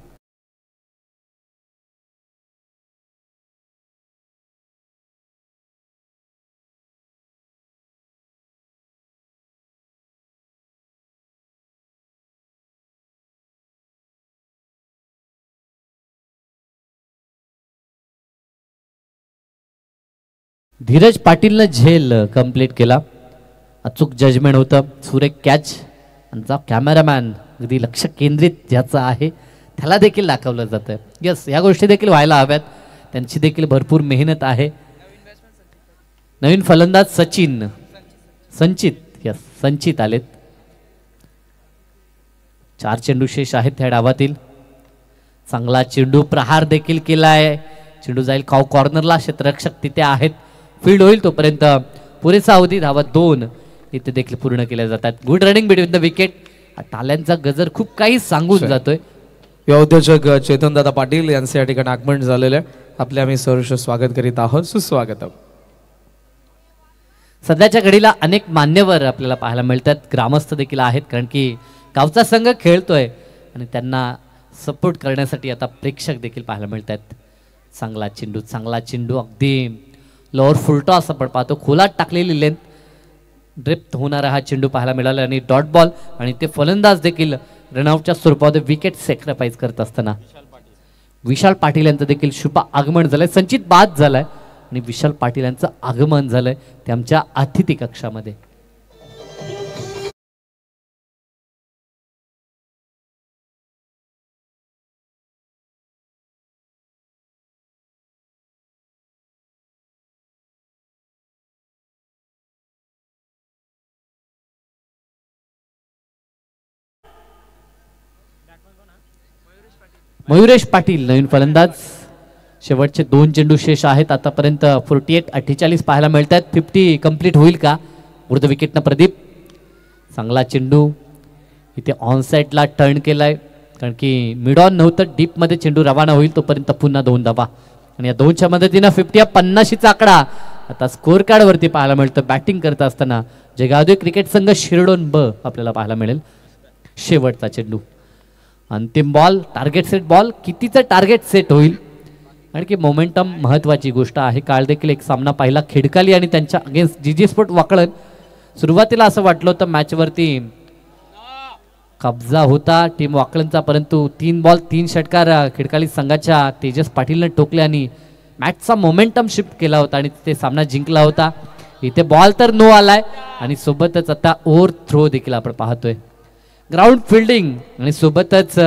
धीरज पाटीलनं झेल कंप्लीट केला. अचूक जजमेंट होतं, सुरेख कॅच. आमचा कॅमेरामॅन अगदी लक्ष केंद्रित ज्याचं आहे त्याला देखील दाखवलं जातं. यस, या गोष्टी देखील व्हायला हव्यात, त्यांची देखील भरपूर मेहनत आहे. नवीन फलंदाज संचित यस संचित आलेत. 4 चेंडू शेष आहेत त्या डावातील. चांगला चेंडू प्रहार देखील केलाय. चेंडू जाईल कॉर्नरला, क्षेत्ररक्षक तिथे आहेत. फील्ड होईल तोपर्यंत पुरेसा अवधी, धावा 2 इथे देखील पूर्ण केल्या जातात. Good running between the wicket. टाल्यांचा गजर खूप काही सांगून जातोय. युवा उद्योजक चेतनदादा पाटील यांचे या ठिकाणी आगमन झालेले आहे. आपले आम्ही सहर्ष स्वागत करीत आहोत. सुस्वागतम. सध्याच्या घडीला अनेक मान्यवर आपल्याला पाहायला मिळतात, ग्रामस्थ देखील आहेत, कारण की गावचा संघ खेळतोय आणि त्यांना सपोर्ट करण्यासाठी आता प्रेक्षक देखील पाहायला मिळतात. चांगला चेंडू अगदी लोअर फुलटॉस आपण पाहतो, खोलात टाकलेली लेंथ, ड्रिफ्ट होणारा हा चेंडू पाहायला मिळाला आणि डॉट बॉल. आणि ते फलंदाज देखील रनआउटच्या स्वरूपात विकेट सॅक्रिफाईस करत असताना विशाल पाटील यांचं देखील शुभ आगमन झालंय. संचित बाद झालाय आणि विशाल पाटील यांचं आगमन झालंय त्यांच्या अतिथी कक्षामध्ये. मयुरेश पाटील नवीन फलंदाज. शेवटचे 2 चेंडू शेष आहेत आतापर्यंत. 48-48 पाहायला मिळतात. 50 कंप्लीट होईल का? उर्ध विकेटनं प्रदीप. चांगला चेंडू इथे ऑन साईडला टर्न केलाय, कारण की मिड ऑन नव्हतं, डीपमध्ये चेंडू रवाना होईल तोपर्यंत पुन्हा 2 धावा. आणि या 2च्या मदतीनं 50 या 50चा आकडा आता स्कोअर कार्डवरती पाहायला मिळतं. बॅटिंग करत असताना जगावदेव क्रिकेट संघ शिरडोन ब आपल्याला पाहायला मिळेल. शेवटचा चेंडू, अंतिम बॉल, टार्गेट सेट बॉल. कितीचं टार्गेट सेट होईल, कारण की मोमेंटम महत्वाची गोष्ट आहे. काल देखील एक सामना पाहिला खिडकाली आणि त्यांच्या अगेन्स्ट जीजी स्पोर्ट वाकळण. सुरुवातीला असं वाटलं होतं मॅचवरती कब्जा होता टीम वाकळणचा, परंतु 3 बॉल 3 षटकार खिडकाली संघाच्या तेजस पाटीलने ठोकले आणि मॅचचा मोमेंटम शिफ्ट केला होता आणि ते सामना जिंकला होता. इथे बॉल तर नो आलाय आणि सोबतच आता ओव्हर थ्रो देखील आपण पाहतोय. ग्राउंड फिल्डिंग आणि सोबतच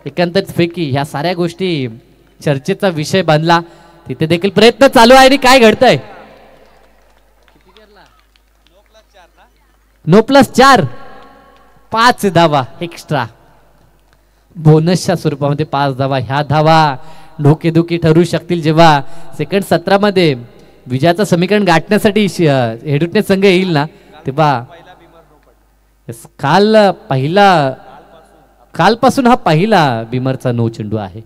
एकंदरीत फेकी, ह्या साऱ्या गोष्टी चर्चेचा विषय बनला. तिथे देखील प्रयत्न चालू आहे आणि काय घडतंय? नो+4, 5 धावा एक्स्ट्रा. बोनसच्या स्वरूपामध्ये 5 धावा. ह्या धावा डोकेदुखी ठरू शकतील जेव्हा सेकंड सत्रामध्ये विजयाचं समीकरण गाठण्यासाठी हेडुटणे संघ येईल ना, तेव्हा कालपासून हा पहिला बिमरचा नो चेंडू आहे.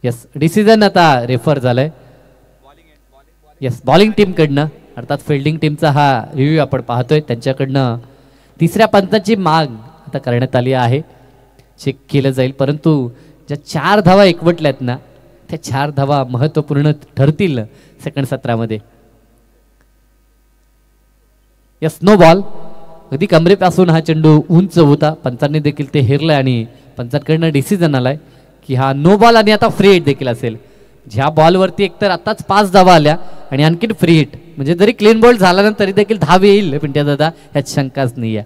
यस, डिसिजन आता रेफर झालाय. यस, बॉलिंग टीम कडनं, अर्थात फिल्डिंग टीमचा हा रिव्ह्यू आपण पाहतोय. त्यांच्याकडनं 3ऱ्या पंचाची माग आता करण्यात आली आहे, चेक केलं जाईल. परंतु ज्या 4 धावा एकवटल्यात ना, त्या 4 धावा महत्वपूर्ण ठरतील सेकंड सत्रामध्ये. Yes, no ball. अगदी कमरेपासून हा चेंडू उंच होता, पंचांनी देखील ते हेरलंय आणि पंचांकडनं डिसिजन आलाय की हा नो बॉल आणि आता फ्री हिट देखील असेल. ज्या बॉलवरती एकतर आताच 5 धावा आल्या आणि आणखीन फ्री हिट, म्हणजे जरी क्लीन बॉल झाला ना तरी देखील धाव येईल पिंट्या दादा, ह्यात शंकाच नाही आहे.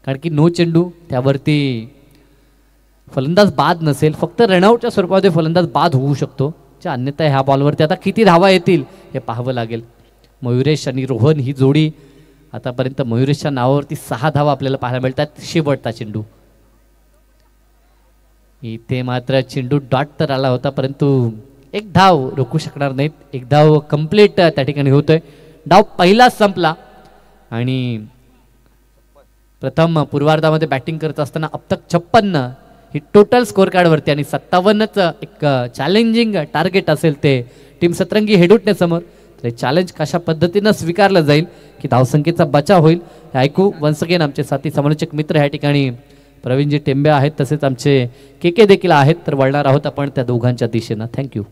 कारण की नो चेंडू, त्यावरती फलंदाज बाद नसेल, फक्त रनआउटच्या स्वरूपामध्ये फलंदाज बाद होऊ शकतो. अन्यथा ह्या बॉलवरती आता किती धावा येतील हे पाहावं लागेल. मयुरेश आणि रोहन ही जोडी, आतापर्यंत मयुरेशच्या नावावरती 6 धावा आपल्याला पाहायला मिळतात. शेवटचा चेंडू, इथे मात्र चेंडू डॉट तर आला होता, परंतु 1 धाव रोखू शकणार नाहीत. 1 धाव कंप्लीट त्या ठिकाणी होतोय. डाव पहिला संपला आणि प्रथम पूर्वार्धामध्ये बॅटिंग करत असताना अब तक 56 ही टोटल स्कोअर कार्डवरती आणि 57च एक चॅलेंजिंग टार्गेट असेल ते टीम सतरंगी हेडुटणे समोर. तर चॅलेंज कशा पद्धतीनं स्वीकारलं जाईल की धावसंख्येचा बचाव होईल हे ऐकू. वन्स अगेन आमचे साथी समालोचक मित्र ह्या ठिकाणी प्रवीणजी टेंबे आहेत, तसेच आमचे के देखील आहेत. तर वळणार आहोत आपण त्या दोघांच्या दिशेनं. थँक्यू.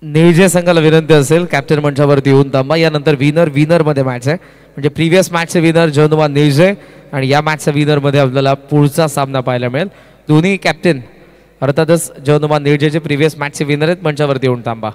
निळजे संघाला विनंती असेल कॅप्टन मंचावरती येऊन थांबा. यानंतर विनर मध्ये मॅच आहे, म्हणजे प्रिव्हियस मॅचचे विनर जयनुमा निळजे आणि या मॅचचा विनर मध्ये आपल्याला पुढचा सामना पाहायला मिळेल. दोन्ही कॅप्टन अर्थातच जयनुमा निळजेचे प्रिव्हियस मॅचचे विनर आहेत. मंचावरती येऊन थांबा.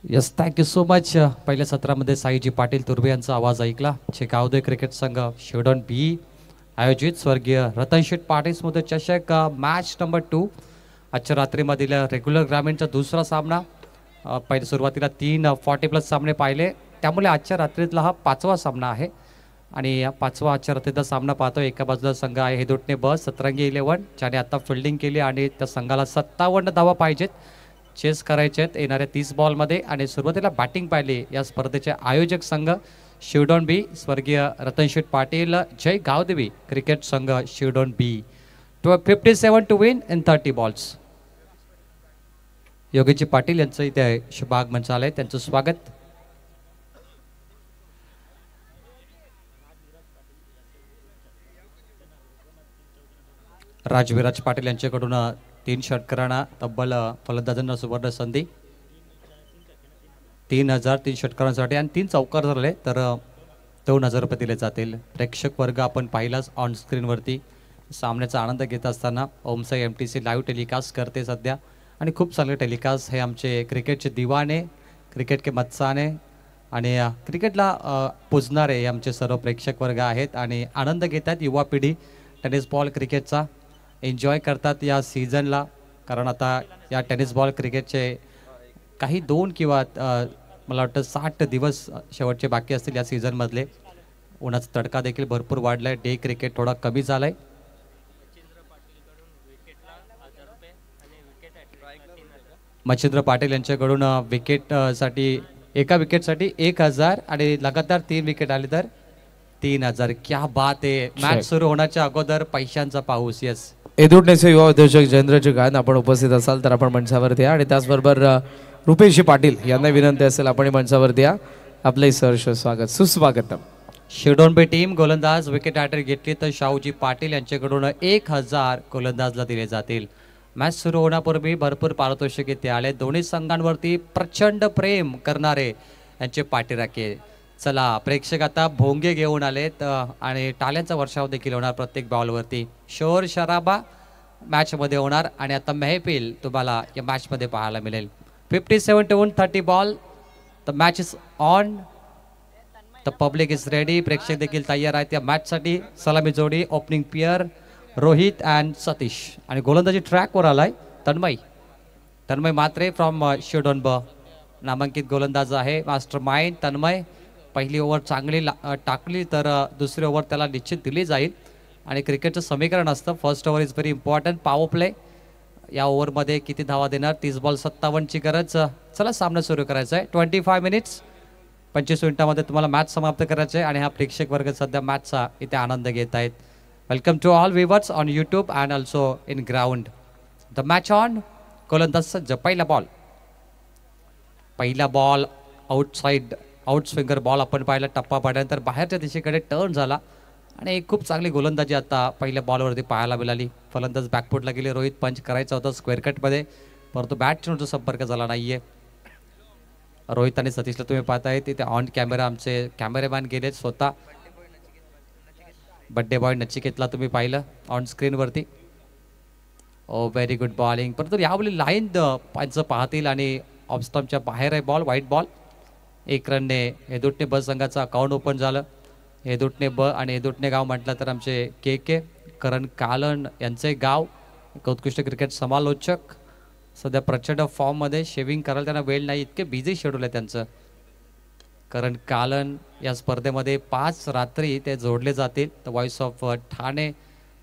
Yes, thank you so much. पहिल्या सत्रामध्ये साईजी पाटील तुर्बे यांचा आवाज ऐकला. शेकावदे क्रिकेट संघ शिवडोन बी आयोजित स्वर्गीय रतनशेठ पाटील स्मृती चषक मॅच नंबर 2 आजच्या रात्रीमधील रेग्युलर ग्रामीणचा दुसरा सामना. पहिले सुरुवातीला 3 40+ सामने पाहिले, त्यामुळे आजच्या रात्रीतला हा 5वा सामना आहे. आणि या 5वा आजच्या रात्रीचा सामना पाहतो. एका बाजूला संघ आहे हेदोटणे बस सतरंगी 11 ज्याने आता फिल्डिंग केली आणि त्या संघाला 57 धावा पाहिजेत चेस करायचे आहेत येणाऱ्या 30 बॉलमध्ये. आणि सुरुवातीला बॅटिंग पाहिली या स्पर्धेचे आयोजक संघ शिवडोन बी स्वर्गीय रतनशेठ पाटील जय गावदेवी क्रिकेट संघ Shivdon B. 57 to win in 30 balls. Yogiji Patil यांचं इथे शुभागमन झालंय, त्यांचं स्वागत. राजविराज पाटील यांच्याकडून 3 षटकारांना तब्बल फलंदाजांना सुवर्ण संधी. 3,000 3 षटकारांसाठी आणि 3 चौकार झाले तर 2,000 रुपये दिले जातील. प्रेक्षक वर्ग आपण पाहिलाच ऑन स्क्रीनवरती. सामन्याचा आनंद घेत असताना ओमसाई MTC लाईव्ह टेलिकास्ट करते सध्या आणि खूप चांगले टेलिकास्ट हे आमचे क्रिकेटचे दिवाने, क्रिकेट के मत्साने आणि क्रिकेटला पुजणारे हे आमचे सर्व प्रेक्षक वर्ग आहेत आणि आनंद घेतात. युवा पिढी टेनिस बॉल क्रिकेटचा एन्जॉय करतात या सीझनला, कारण आता या टेनिस बॉल क्रिकेटचे काही 2 किंवा मला वाटतं 60 दिवस शेवटचे बाकी असतील या सीझनमधले. उन्हाचा तडका देखील भरपूर वाढला आहे. डे क्रिकेट थोडा कमी झाला आहे. मच्छिंद्र पाटील यांच्याकडून विकेटसाठी एका विकेटसाठी 1,000 आणि लगातार 3 विकेट आले तर 3,000. क्या बात आहे. मॅच सुरू होण्याच्या अगोदर पैशांचा पाऊस. यस, एदुटनेचे युवा उद्योजक जयेंद्रजी गायन आपण उपस्थित असाल तर आपण मंचावरती या. आणि त्याचबरोबर रुपेशजी पाटील यांना विनंती असेल आपण मंचावरती या. आपलंही सहर्ष स्वागत सुस्वागतम. शिवडोन बी टीम गोलंदाज विकेट हॅट्रिक घेतली तर शाहूजी पाटील यांच्याकडून 1,000 गोलंदाजला दिले जातील. मॅच सुरू होण्यापूर्वी भरपूर पारितोषिक इथे आले. दोन्ही संघांवरती प्रचंड प्रेम करणारे यांचे पाठीराखे. चला, प्रेक्षक आता भोंगे घेऊन आलेत आणि टाळ्यांचा वर्षाव देखील होणार प्रत्येक बॉलवरती. शोर शराबा मॅचमध्ये होणार आणि आता महफिल तुम्हाला या मॅचमध्ये पाहायला मिळेल. 57 to win 30 ball. The match is on. The public is ready. प्रेक्षक देखील तयार आहेत या मॅचसाठी. सलामी जोडी opening pair Rohit and Satish आणि गोलंदाजी ट्रॅकवर आलाय तन्मय मात्रे फ्रॉम शिवडोन ब नामांकित गोलंदाज आहे. Master mind Tanmay. पहिली ओव्हर चांगली टाकली तर दुसरी ओव्हर त्याला निश्चित दिली जाईल आणि क्रिकेटचं समीकरण असतं first over is very important. Power play या ओव्हरमध्ये किती धावा देणार. 30 बॉल 57ची गरज. चला, सामना सुरू करायचा आहे. 25 मिनिट्स 25 मिनिटामध्ये तुम्हाला मॅच समाप्त करायचं आहे आणि हा प्रेक्षक वर्ग सध्या मॅचचा इथे आनंद घेत आहेत. Welcome to all viewers on YouTube and also in ground. The match on. गोलंदाज सज्ज. पहिला ball outside out swinger ball आपण पाहिला. टप्पा पाडल्यानंतर बाहेरच्या दिशेकडे टर्न झाला आणि एक खूप चांगली गोलंदाजी आता पहिल्या बॉलवरती पाहायला मिळाली. फलंदाज बॅकफुटला गेले. रोहित पंच करायचा होता स्क्वेअर कटमध्ये परंतु बॅटचा संपर्क झाला नाहीये. रोहित आणि सतीशला तुम्ही पाहताय तिथे ऑन कॅमेरा आमचे कॅमेरामॅन गेलेत स्वतः. बड्डे बॉय नचिकेतला तुम्ही पाहिलं ऑन स्क्रीनवरती. Oh very good bowling. परंतु यावेळी लाईन पंच पाहतील आणि ऑफस्टम्पच्या बाहेर आहे बॉल. Wide ball. 1 रनने हेदुटणे ब संघाचं अकाउंट ओपन झालं. हेदुटणे ब आणि हेदुटणे गाव म्हटलं तर आमचे के करण कालन यांचे गाव. एक उत्कृष्ट क्रिकेट समालोचक सध्या प्रचंड फॉर्ममध्ये, शेविंग करायला त्यांना वेळ नाही, इतके बिझी शेड्यूल आहे त्यांचं. करण कालन या स्पर्धेमध्ये 5 रात्री ते जोडले जातील. द व्हॉइस ऑफ ठाणे,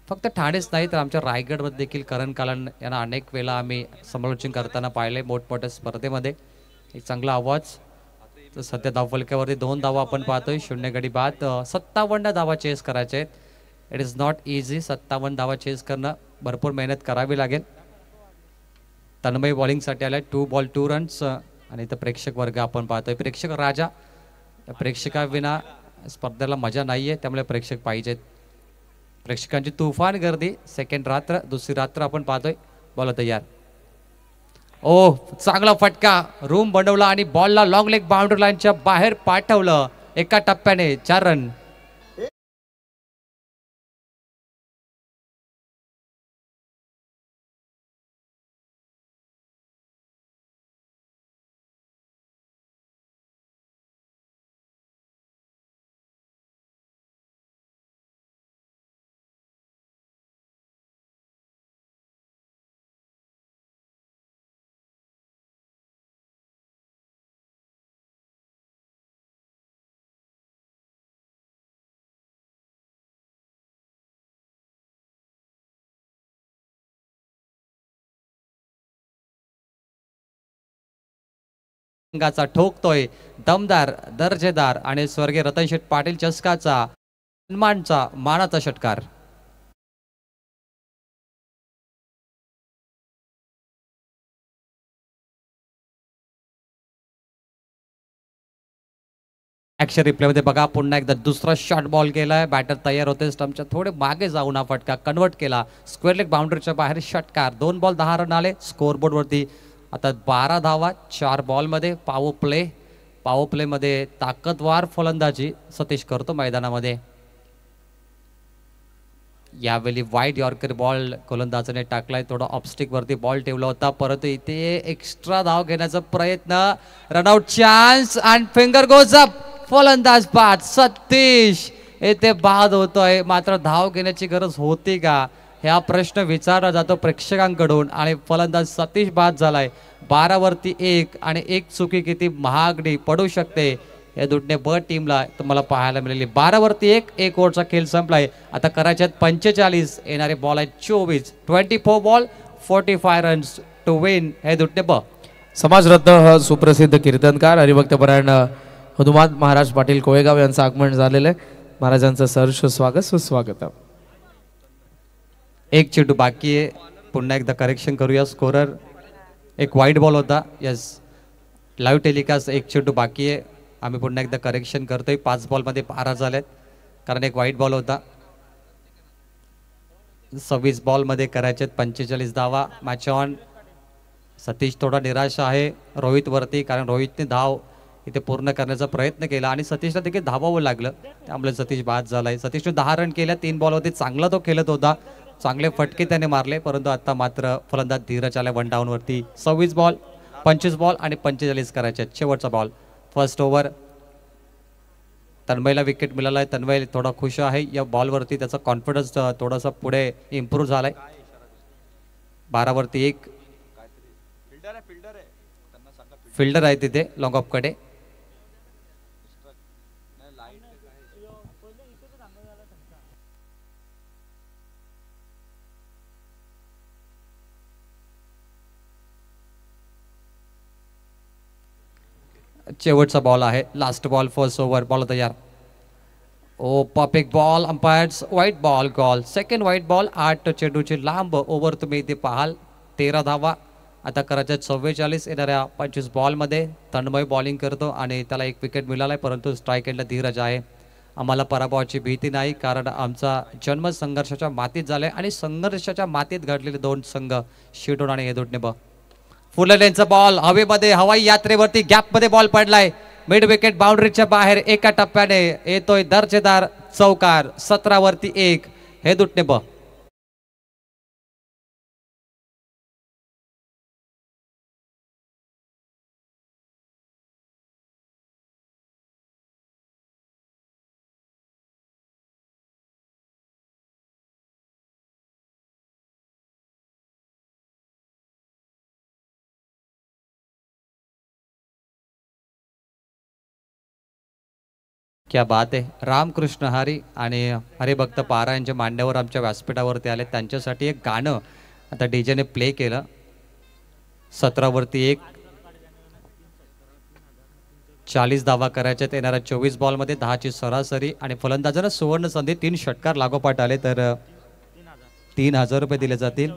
फक्त ठाणेच नाही तर आमच्या रायगडमध्ये देखील करण कालन यांना अनेक वेळा आम्ही समालोचन करताना पाहिले मोठमोठ्या स्पर्धेमध्ये. एक चांगला आवाज. तर सध्या धावफलक्यावरती 2 धावा आपण पाहतोय, 0 गडी बाद. 57 धावा चेस करायचे आहेत. It is not easy. 57 धावा चेस करणं भरपूर मेहनत करावी लागेल. तन्मय बॉलिंगसाठी आलाय, 2 बॉल 2 रन्स. आणि इथं प्रेक्षक वर्ग आपण पाहतोय, प्रेक्षक राजा. प्रेक्षकाविना स्पर्धेला मजा नाहीये, त्यामुळे प्रेक्षक पाहिजेत. प्रेक्षकांची तुफान गर्दी. सेकंड रात्र, दुसरी रात्र आपण पाहतोय. बॉल तयार. ओ, चांगला फटका, रूम बनवला आणि बॉलला लॉंग लेग बाउंड्री लाईनच्या बाहेर पाठवलं. एका टप्प्याने 4 रन. संघाचा ठोकतोय दमदार, दर्जेदार आणि स्वर्गीय रतनशेठ पाटील चषकाचा सन्मानचा मानाचा षटकार. ऍक्शन रिप्लेमध्ये बघा, पुन्हा एकदा दुसरा शॉट बॉल केलाय. बॅटर तयार होते, स्टंपच्या थोडे मागे जाऊन हा फटका कन्वर्ट केला. स्क्वेअर लेग बाउंड्रीच्या बाहेर षटकार. 2 बॉल 10 रन आले स्कोअरबोर्ड वरती. आता 12 धावा 4 बॉलमध्ये. पॉवर प्लेमध्ये ताकदवार फलंदाजी सतीश करतो मैदानामध्ये. यावेळी वाईड यॉर्कर बॉल गोलंदाजाने टाकलाय. थोडा ऑफस्टिक वरती बॉल ठेवला होता, परंतु इथे एक्स्ट्रा धाव घेण्याचा प्रयत्न. Run out chance and finger goes up. फलंदाज बाद. सतीश येथे बाद होतोय, मात्र धाव घेण्याची गरज होती का, ह्या प्रश्न विचारला जातो प्रेक्षकांकडून. आणि फलंदाज सतीश बाद झालाय. 12 वरती 1 आणि 1 चुकी किती महागडी पडू शकते या दुटणे ब टीमला तुम्हाला पाहायला मिळाली. 12 वरती 1 ओव्हरचा खेळ संपलाय. आता करायच्यात 45, येणारे बॉल आहेत 24. 24 बॉल 45 रन्स टू विन हे दुटणे ब. समाजरत्न हा सुप्रसिद्ध कीर्तनकार हरिभक्तपरायण हनुमान महाराज पाटील कोळेगाव यांचं आगमन झालेलं आहे. महाराजांचं सहर्ष स्वागत सुस्वागत. 1 चेंडू बाकी आहे. पुन्हा एकदा करेक्शन करूया. स्कोरर एक वाईट बॉल होता. यस, लाईव्ह टेलिकास्ट 1 चेंडू बाकी आहे. आम्ही पुन्हा एकदा करेक्शन करतोय. 5 बॉलमध्ये 12 झालेत, कारण एक वाईट बॉल होता. 26 बॉलमध्ये करायचे 45 धावा. Match on. सतीश थोडा निराश आहे रोहित वरती, कारण रोहितने धाव इथे पूर्ण करण्याचा प्रयत्न केला आणि सतीशला देखील धावावं लागलं, त्यामुळे सतीश बाद झालाय. सतीशने 10 रन केल्या 3 बॉलवरती. चांगला तो खेळत होता, चांगले फटके त्याने मारले, परंतु आता मात्र फलंदाज धीरज आला 1 डाऊन वरती. 26 बॉल 25 बॉल आणि 45 करायचे. शेवटचा बॉल. First over. तन्मयला विकेट मिळाला आहे. तन्मय थोडा खुश आहे या बॉलवरती. त्याचा कॉन्फिडन्स थोडासा पुढे इम्प्रूव्ह झालाय. 12 वरती 1. फिल्डर आहे तिथे लॉंग ऑफ कडे. शेवटचा बॉल आहे. Last ball first over. Ball तयार. Oh, perfect ball. Umpires wide ball call. Second wide ball. 8 चेंडूची लांब ओव्हर तुम्ही इथे पाहाल. 13 धावा. आता करायच्या 44 येणाऱ्या 25 बॉलमध्ये. तन्मय बॉलिंग करतो आणि त्याला 1 विकेट मिळालाय, परंतु स्ट्राईक एंडला धीरज आहे. आम्हाला पराभवाची भीती नाही, कारण आमचा जन्म संघर्षाच्या मातीत झालाय आणि संघर्षाच्या मातीत घडलेले 2 संघ शिटोड आणि हेदोडने ब. फुललेंचा बॉल हवेमध्ये, हवाई यात्रेवरती गॅपमध्ये बॉल पडलाय. मिड विकेट बाउंड्रीच्या बाहेर एका टप्प्याने येतोय दर्जेदार चौकार. 17 वरती 1 हे दुटणे ब. क्या बात आहे. रामकृष्ण हरी आणि हरिभक्त पारायणच्या मांड्यावर आमच्या व्यासपीठावरती आले, त्यांच्यासाठी एक गाणं आता डीजेने प्ले केलं. 17 वरती 1, 40 धावा करायच्यात येणाऱ्या 24 बॉलमध्ये, 10ची सरासरी आणि फलंदाजांना सुवर्ण संधी. 3 षटकार लागोपाठ आले तर 3000 रुपये दिले जातील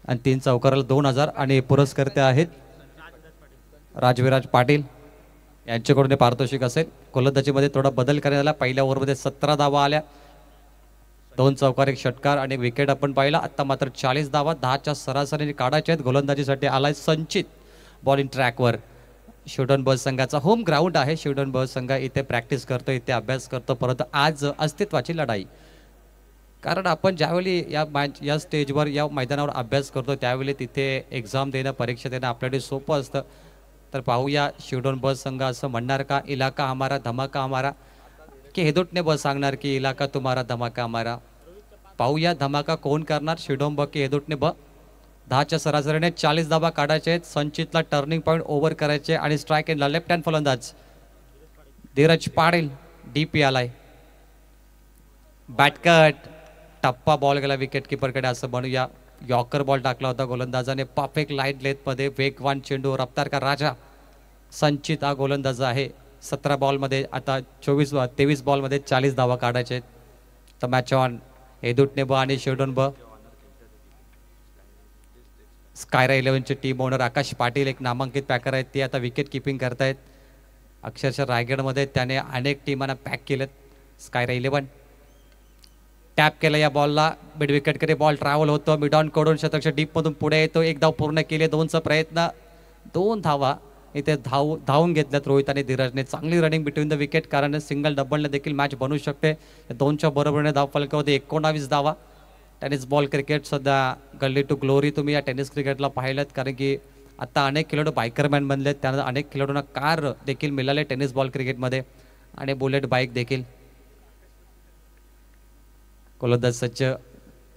आणि 3 चौकाराला 2000 आणि पुरस्कर्ते आहेत राजविराज पाटील यांच्याकडून हे पारितोषिक असेल. गोलंदाजीमध्ये थोडा बदल करण्यात आला. पहिल्या ओव्हरमध्ये 17 धावा आल्या, 2 चौकार 1 षटकार आणि विकेट आपण पाहिला. आता मात्र 40 धावा 10च्या सरासरीने काढायच्या आहेत. गोलंदाजीसाठी आलाय संचित बॉलिंग ट्रॅकवर. शिवडोन संघाचा होम ग्राउंड आहे. शिवडोन संघ इथे प्रॅक्टिस करतो, इथे अभ्यास करतो, परंतु आज अस्तित्वाची लढाई. कारण आपण ज्यावेळी या स्टेजवर या मैदानावर अभ्यास करतो त्यावेळी तिथे एक्झाम देणं, परीक्षा देणं आपल्याकडे सोपं असतं. तर पाहूया शिवडोन संघ असं म्हणणार का, इलाका हमारा धमाका हमारा, की हेदोटने सांगणार की इलाका तुम्हारा धमाका हमारा. पाहूया धमाका कोण करणार, शिवडोन की हेदोटने 10च्या सरासरीने 40 धावा काढायचे आहेत. संचितला टर्निंग पॉईंट ओव्हर करायचे आणि स्ट्राईक एंडला लेफ्ट हँड फलंदाज धीरज पाटील डीपी आलाय. बॅटकट टप्पा बॉल गेला विकेट किपरकडे असं म्हणूया. यॉर्कर बॉल टाकला होता गोलंदाजाने परफेक्ट लाईट लेथमध्ये. वेगवान चेंडू रफ्तार का राजा संचित हा गोलंदाज आहे. 17 बॉलमध्ये आता 23 बॉलमध्ये 40 धावा काढायचे आहेत. तर मॅच ऑन हेदुटने आणि शिवडोन स्कायरा 11चे टीम ओनर आकाश पाटील एक नामांकित पॅकर आहेत. ते आता विकेट किपिंग करतायत. अक्षरशः रायगडमध्ये त्याने अनेक टीमांना पॅक केलेत. स्कायरा 11 टॅप केलं या बॉलला, मिड विकेटकडे बॉल ट्रॅव्हल होतो. मिडॉन कडून शतकच्या डीपमधून पुढे येतो. 1 धाव पूर्ण केले, 2चा प्रयत्न, 2 धावा इथे धावून घेतल्यात रोहित आणि धीरजने. चांगली रनिंग बिटवीन द विकेट, कारण सिंगल डबलने देखील मॅच बनवू शकते. 2च्या बरोबरीने धाव फलकामध्ये 19 धावा. टेनिस बॉल क्रिकेट सध्या गल्ली टू ग्लोरी तुम्ही या टेनिस क्रिकेटला पाहिलं, कारण की आता अनेक खेळाडू बायकरमॅन बनलेत. त्यानंतर अनेक खेळाडूंना कार देखील मिळाले टेनिस बॉल क्रिकेटमध्ये आणि बुलेट बाईक देखील. गोलंदाज सज्ज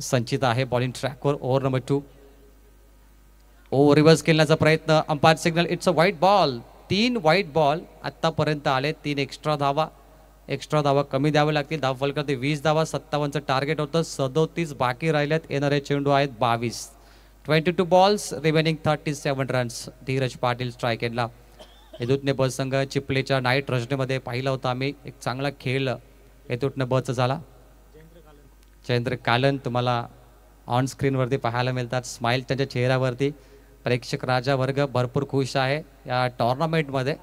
संचित आहे बॉलिंग ट्रॅकवर. ओव्हर नंबर 2 ओव्हर रिव्हर्स खेळण्याचा प्रयत्न. Umpire signal, it's a white ball. 3 white ball आत्तापर्यंत आले. 3 एक्स्ट्रा धावा कमी द्यावे लागतील. धाव फलकावरती 20 धावा, 57चं टार्गेट होतं. 37 बाकी राहिल्यात. येणारे चेंडू आहेत 22. 22 balls remaining 37 runs. Dheeraj Patil strike एंडला. हेदुटने संघ चिपलेच्या नाईट रजनीमध्ये पाहिलं होतं आम्ही. एक चांगला खेळ हेदुटने बचा झाला. जयेंद्र कालन तुम्हाला ऑन स्क्रीनवरती पाहायला मिळतात. स्माईल त्यांच्या चेहऱ्यावरती. प्रेक्षक राजा वर्ग भरपूर खुश आहे या टोर्नामेंटमध्ये.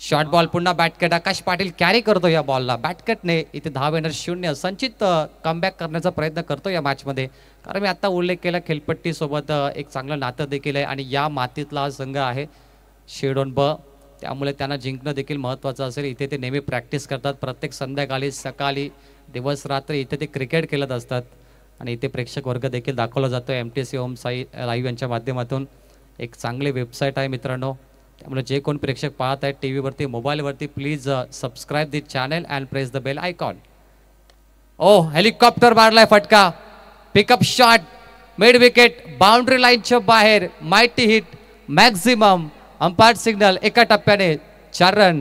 शॉर्ट बॉल पुन्हा बॅटकट. आकाश पाटील कॅरी करतो या बॉलला. बॅटकटने इथे धाव येणार 0. संचित कमबॅक करण्याचा प्रयत्न करतो या मॅचमध्ये, कारण मी आता उल्लेख केला खेळपट्टीसोबत एक चांगलं नातं देखील आहे आणि या मातीतला हा संघ आहे शिवडोन त्यामुळे त्यांना जिंकणं देखील महत्त्वाचं असेल. इथे ते नेहमी प्रॅक्टिस करतात. प्रत्येक संध्याकाळी सकाळी दिवस रात्र इथे ते क्रिकेट खेळत असतात आणि इथे प्रेक्षक वर्ग देखील दाखवला जातो. MTC ओम साई लाईव्ह यांच्या माध्यमातून एक चांगली वेबसाईट आहे मित्रांनो. त्यामुळे जे कोण प्रेक्षक पाहत आहेत टी व्हीवरती, मोबाईलवरती, please subscribe this channel and press the bell icon. Oh helicopter मारलाय फटका. Pickup shot mid wicket boundary लाईनच्या बाहेर. Mighty hit maximum. Umpire signal. एका टप्प्याने 4 run.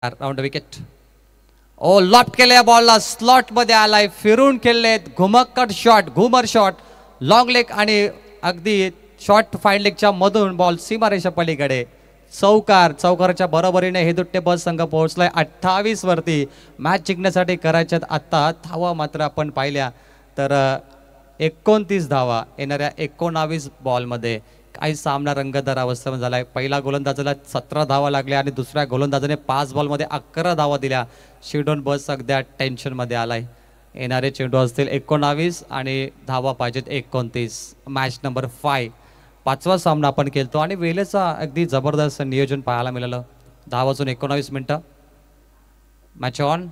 Round wicket. Oh loft केले या बॉलला. स्लॉट मध्ये आलाय. फिरून खेळलेत. घुमक्कड शॉट, घुमर शॉट, लॉंग लेग आणि अगदी शॉर्ट फाईन लेगच्या मधून बॉल सीमारेषा पलीकडे. चौकाराच्या बरोबरीने हेदुट्टे संघ पोहोचलाय 28 वरती. मॅच जिंकण्यासाठी करायच्यात आता धावा मात्र आपण पाहिल्या तर 29 धावा येणाऱ्या 19 बॉलमध्ये. काही सामना रंगतदार अवस्थेमध्ये झालाय. पहिला गोलंदाजाला 17 धावा लागल्या आणि दुसऱ्या गोलंदाजाने 5 बॉलमध्ये 11 धावा दिल्या. शिवडोन सध्या टेन्शनमध्ये आलाय. येणारे चेंडू असतील 19 आणि धावा पाहिजेत 29. मॅच नंबर 5 5वा सामना आपण खेळतो आणि वेळेचा अगदी जबरदस्त नियोजन पाहायला मिळालं. 10:19 मॅच ऑन.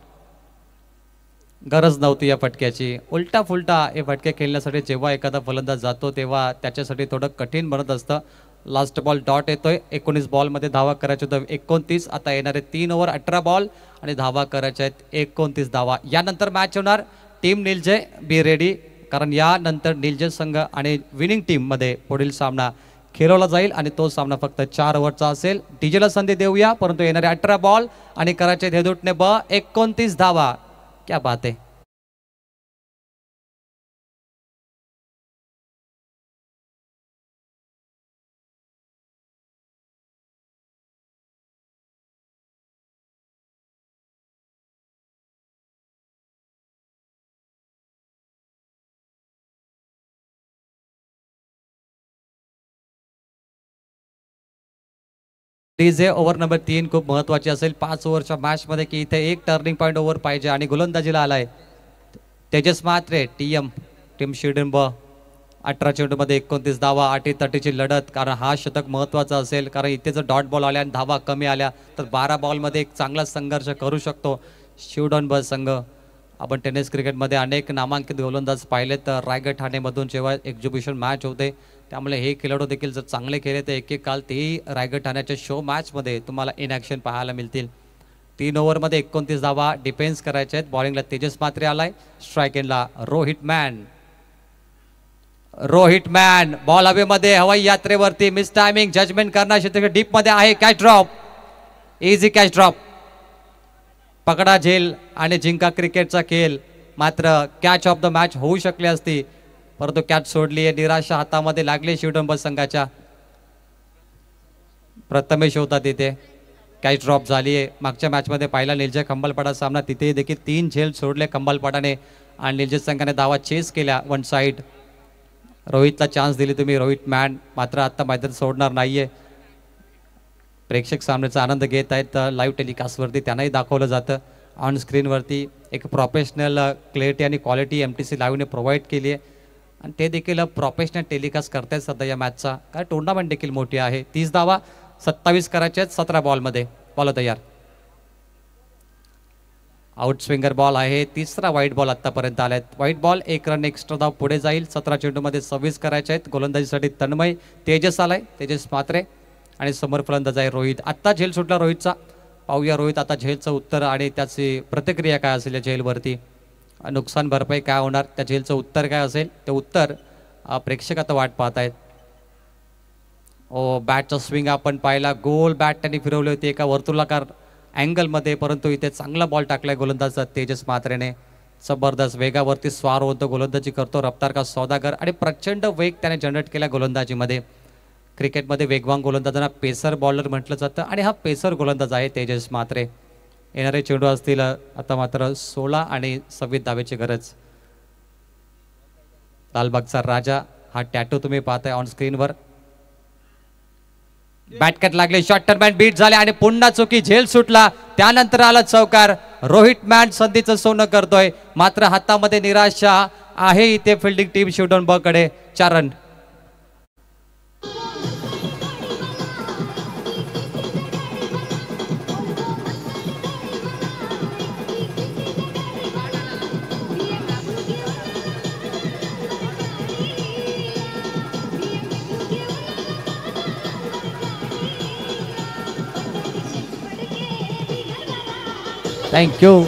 गरज नव्हती या फटक्याची. उलटा फुलटा हे फटके खेळण्यासाठी जेव्हा एखादा फलंदाज जातो तेव्हा त्याच्यासाठी थोडं कठीण बनत असतं. लास्ट बॉल डॉट येतोय. 19 बॉलमध्ये धावा करायचे होतं 29. आता येणारे 3 ओव्हर 18 बॉल आणि धावा करायच्या आहेत 29 धावा. यानंतर मॅच होणार टीम निलजे बी रेडी, कारण यानंतर निलजे संघ आणि विनिंग टीममध्ये पुढील सामना खेळवला जाईल आणि तो सामना फक्त 4 ओव्हरचा असेल. डीजेला संधी देऊया, परंतु येणारे 18 बॉल आणि करायचे धेदुटणे 29 धावा. क्या बात है. डीजे ओव्हर नंबर 3 खूप महत्वाची असेल 5 ओव्हरच्या मॅचमध्ये, की इथे एक टर्निंग पॉईंट ओव्हर पाहिजे आणि गोलंदाजीला आलाय तेजस म्हात्रे टीम स्वीडन 18 चेंडूमध्ये 29 धावा. 80-30ची लढत, कारण हा शतक महत्वाचा असेल, कारण इथे जर डॉट बॉल आल्या आणि धावा कमी आल्या तर 12 बॉलमध्ये एक चांगला संघर्ष करू शकतो स्वीडन संघ. आपण टेनिस क्रिकेटमध्ये अनेक नामांकित गोलंदाज पाहिले तर रायगड ठाणेमधून जेव्हा एक्झिबिशन मॅच होते, त्यामुळे हे खेळाडू देखील जर चांगले खेळले तर एक काल तेही रायगड ठाण्याच्या शो मॅचमध्ये तुम्हाला इन ॲक्शन पाहायला मिळतील. 3 ओव्हरमध्ये 29 धावा डिफेन्स करायचे आहेत. बॉलिंगला तेजस म्हात्रे आलाय. स्ट्राईक एंडला रोहित मॅन बॉल हवेमध्ये हवाई यात्रेवरती मिस टायमिंग जजमेंट करणार डीप मध्ये आहे. Catch drop, easy catch drop. पकडा झेल आणि जिंका क्रिकेटचा खेळ. मात्र कॅच ऑफ द मॅच होऊ शकली असती, परंतु कॅच सोडली आहे. निराशा हातामध्ये लागली शिवडंब संघाच्या. प्रथमेश होता तिथे, कॅच ड्रॉप झाली आहे. मागच्या मॅचमध्ये पाहिला निलजे खंबालपाडा सामना, तिथे देखील 3 झेल सोडले खंबालपाडाने आणि निलजे संघाने धावा चेस केल्या वन साईड. रोहितला चान्स दिली तुम्ही, रोहित मॅन मात्र आता मैदान सोडणार नाहीये. प्रेक्षक सामन्याचा आनंद घेत आहेत लाईव्ह टेलिकास्टवरती, त्यांनाही दाखवलं जातं. ऑन स्क्रीनवरती एक प्रोफेशनल क्लॅरिटी आणि क्वालिटी MTC लाईव्हने प्रोव्हाइड केली आहे आणि ते देखील प्रोफेशनल टेलिकास्ट करतायत सध्या या मॅचचा, कारण टुर्नामेंट देखील मोठी आहे. 30 धावा 27 करायचे आहेत 17 बॉलमध्ये. बॉल तयार. आउट स्विंगर बॉल आहे. तिसरा व्हाईट बॉल आतापर्यंत आलाय. व्हाईट बॉल 1 रन एक्स्ट्रा धाव पुढे जाईल. 17 चेंडूमध्ये 26 करायचे आहेत. गोलंदाजीसाठी तन्मय, तेजस आलाय, तेजस म्हात्रे आणि समोर फलंदाज आहे रोहित. आत्ता झेल सुटला रोहितचा. पाहूया रोहित आता झेलचं उत्तर आणि त्याची प्रतिक्रिया काय असेल या झेलवरती. नुकसान भरपाई काय होणार, त्या झेलचं उत्तर काय असेल, ते उत्तर प्रेक्षक आता वाट पाहत आहेत. बॅटचा स्विंग आपण पाहिला. गोल बॅट त्यांनी फिरवली होती एका वर्तुळाकार अँगलमध्ये, परंतु इथे चांगला बॉल टाकलाय गोलंदाज तेजस म्हात्रेने. जबरदस्त वेगावरती स्वार होतो, गोलंदाजी करतो रफ्तार का सौदागर आणि प्रचंड वेग त्याने जनरेट केला गोलंदाजीमध्ये. क्रिकेटमध्ये वेगवान गोलंदाजांना पेसर बॉलर म्हटलं जातं आणि हा पेसर गोलंदाज आहे तेजस म्हात्रे. येणारे चेंडू असतील आता मात्र 16 आणि 26 धावेची गरज. लालबागचा राजा हा टॅटू तुम्ही पाहताय ऑन स्क्रीनवर. बॅटकट लागले, शॉर्ट टर्न बीट झाले आणि पुन्हा चुकी, झेल सुटला. त्यानंतर आला चौकार. रोहित मॅन संधीचं सोनं करतोय, मात्र हातामध्ये निराशा आहे इथे फिल्डिंग टीम शिवडोन ब कडे. 4 रन. थँक्यू.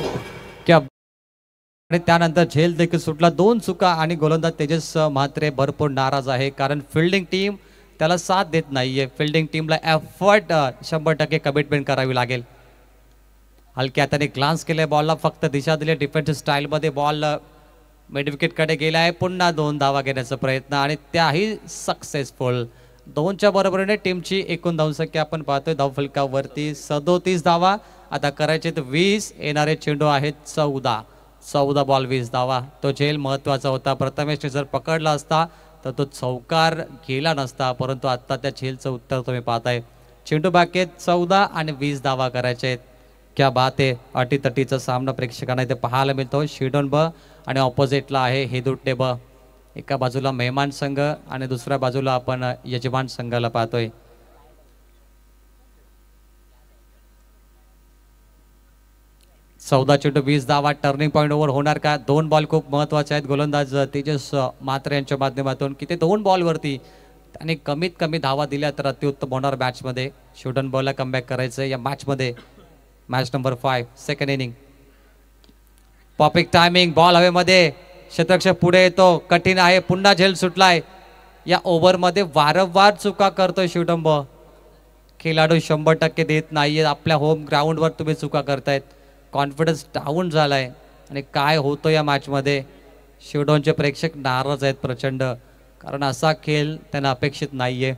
क्या आणि त्यानंतर झेल देखील सुटला. 2 चुका आणि गोलंदाज तेजस म्हात्रे भरपूर नाराज आहे, कारण फिल्डिंग टीम त्याला साथ देत नाहीये. फिल्डिंग टीमला एफर्ट 100% कमिटमेंट करावी लागेल. हलक्या हाताने ग्लान्स केले बॉलला, फक्त दिशा दिली डिफेन्सिव्ह स्टाईलमध्ये. बॉल मिड विकेटकडे गेला आहे. पुन्हा 2 धावा घेण्याचा प्रयत्न आणि त्याही सक्सेसफुल. 2च्या बरोबरीने टीमची एकूण धावसंख्या आपण पाहतोय धावफलकावरती 37 धावा. आता करायचे तर 20. येणारे चेंडू आहेत 14 बॉल 20 धावा. तो झेल महत्वाचा होता. प्रथमेशने जर पकडला असता तर तो चौकार गेला नसता, परंतु आता त्या झेलचं उत्तर तुम्ही पाहताय. चेंडू बाकी आहेत 14 आणि 20 धावा करायचे आहेत. क्या बात आहे. अटीतटीचा सामना प्रेक्षकांना इथे पाहायला मिळतो. शिडोन ब आणि ऑपोजिटला आहे हेदुट्टे ब. एका बाजूला मेहमान संघ आणि दुसऱ्या बाजूला आपण यजमान संघाला पाहतोय. चौदा चेंडू 20 धावा. टर्निंग पॉईंट ओव्हर होणार का? 2 बॉल खूप महत्वाचे आहेत. गोलंदाज तेजस म्हात्रे यांच्या माध्यमातून की ते 2 बॉलवरती त्याने कमीत कमी धावा दिल्या तर अतिउत्तम होणार मॅचमध्ये. शूटन बॉलला कमबॅक करायचं या मॅचमध्ये. Match number 5 second innings. पॉपिक टायमिंग. बॉल हवेमध्ये. क्षेत्ररक्षक पुढे येतो. कठीण आहे. पुन्हा झेल सुटलाय. या ओव्हरमध्ये वारंवार चुका करतोय शिवडंब. खेळाडू 100% देत नाहीये. आपल्या होम ग्राउंडवर तुम्ही चुका करतायत. कॉन्फिडन्स डाऊन झालाय आणि काय होतं या मॅचमध्ये. शिवडोनचे प्रेक्षक नाराज आहेत प्रचंड, कारण असा खेळ त्यांना अपेक्षित नाहीये.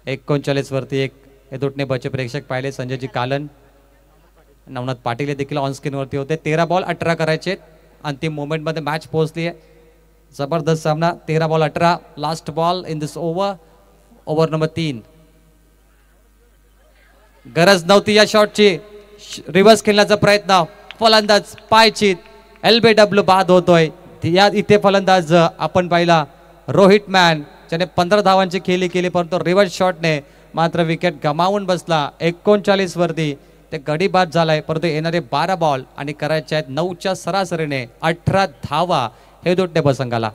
39 वरती 1 हे दुटणे बचे प्रेक्षक पाहिले. संजयजी कालन, नवनाथ पाटील हे देखील ऑन स्क्रीन वरती होते. 13 बॉल 18 करायचे. अंतिम मोमेंटमध्ये मॅच पोहोचली आहे. जबरदस्त सामना. 13 ball 18. Last ball in this over number 3. गरज नव्हती या शॉटची. रिव्हर्स खेळण्याचा प्रयत्न. फलंदाज पायचीत. LBW बाद होतोय. या इथे फलंदाज आपण पाहिला रोहित मॅन, ज्याने 15 धावांची खेळी केली, परंतु रिव्हर्स शॉटने मात्र विकेट गमावून बसला. 39 वरती ते गडी बाद झालाय. परंतु येणारे 12 बॉल आणि करायचे आहेत 9च्या सरासरीने 18 धावा हे दुटणे बसंगाला.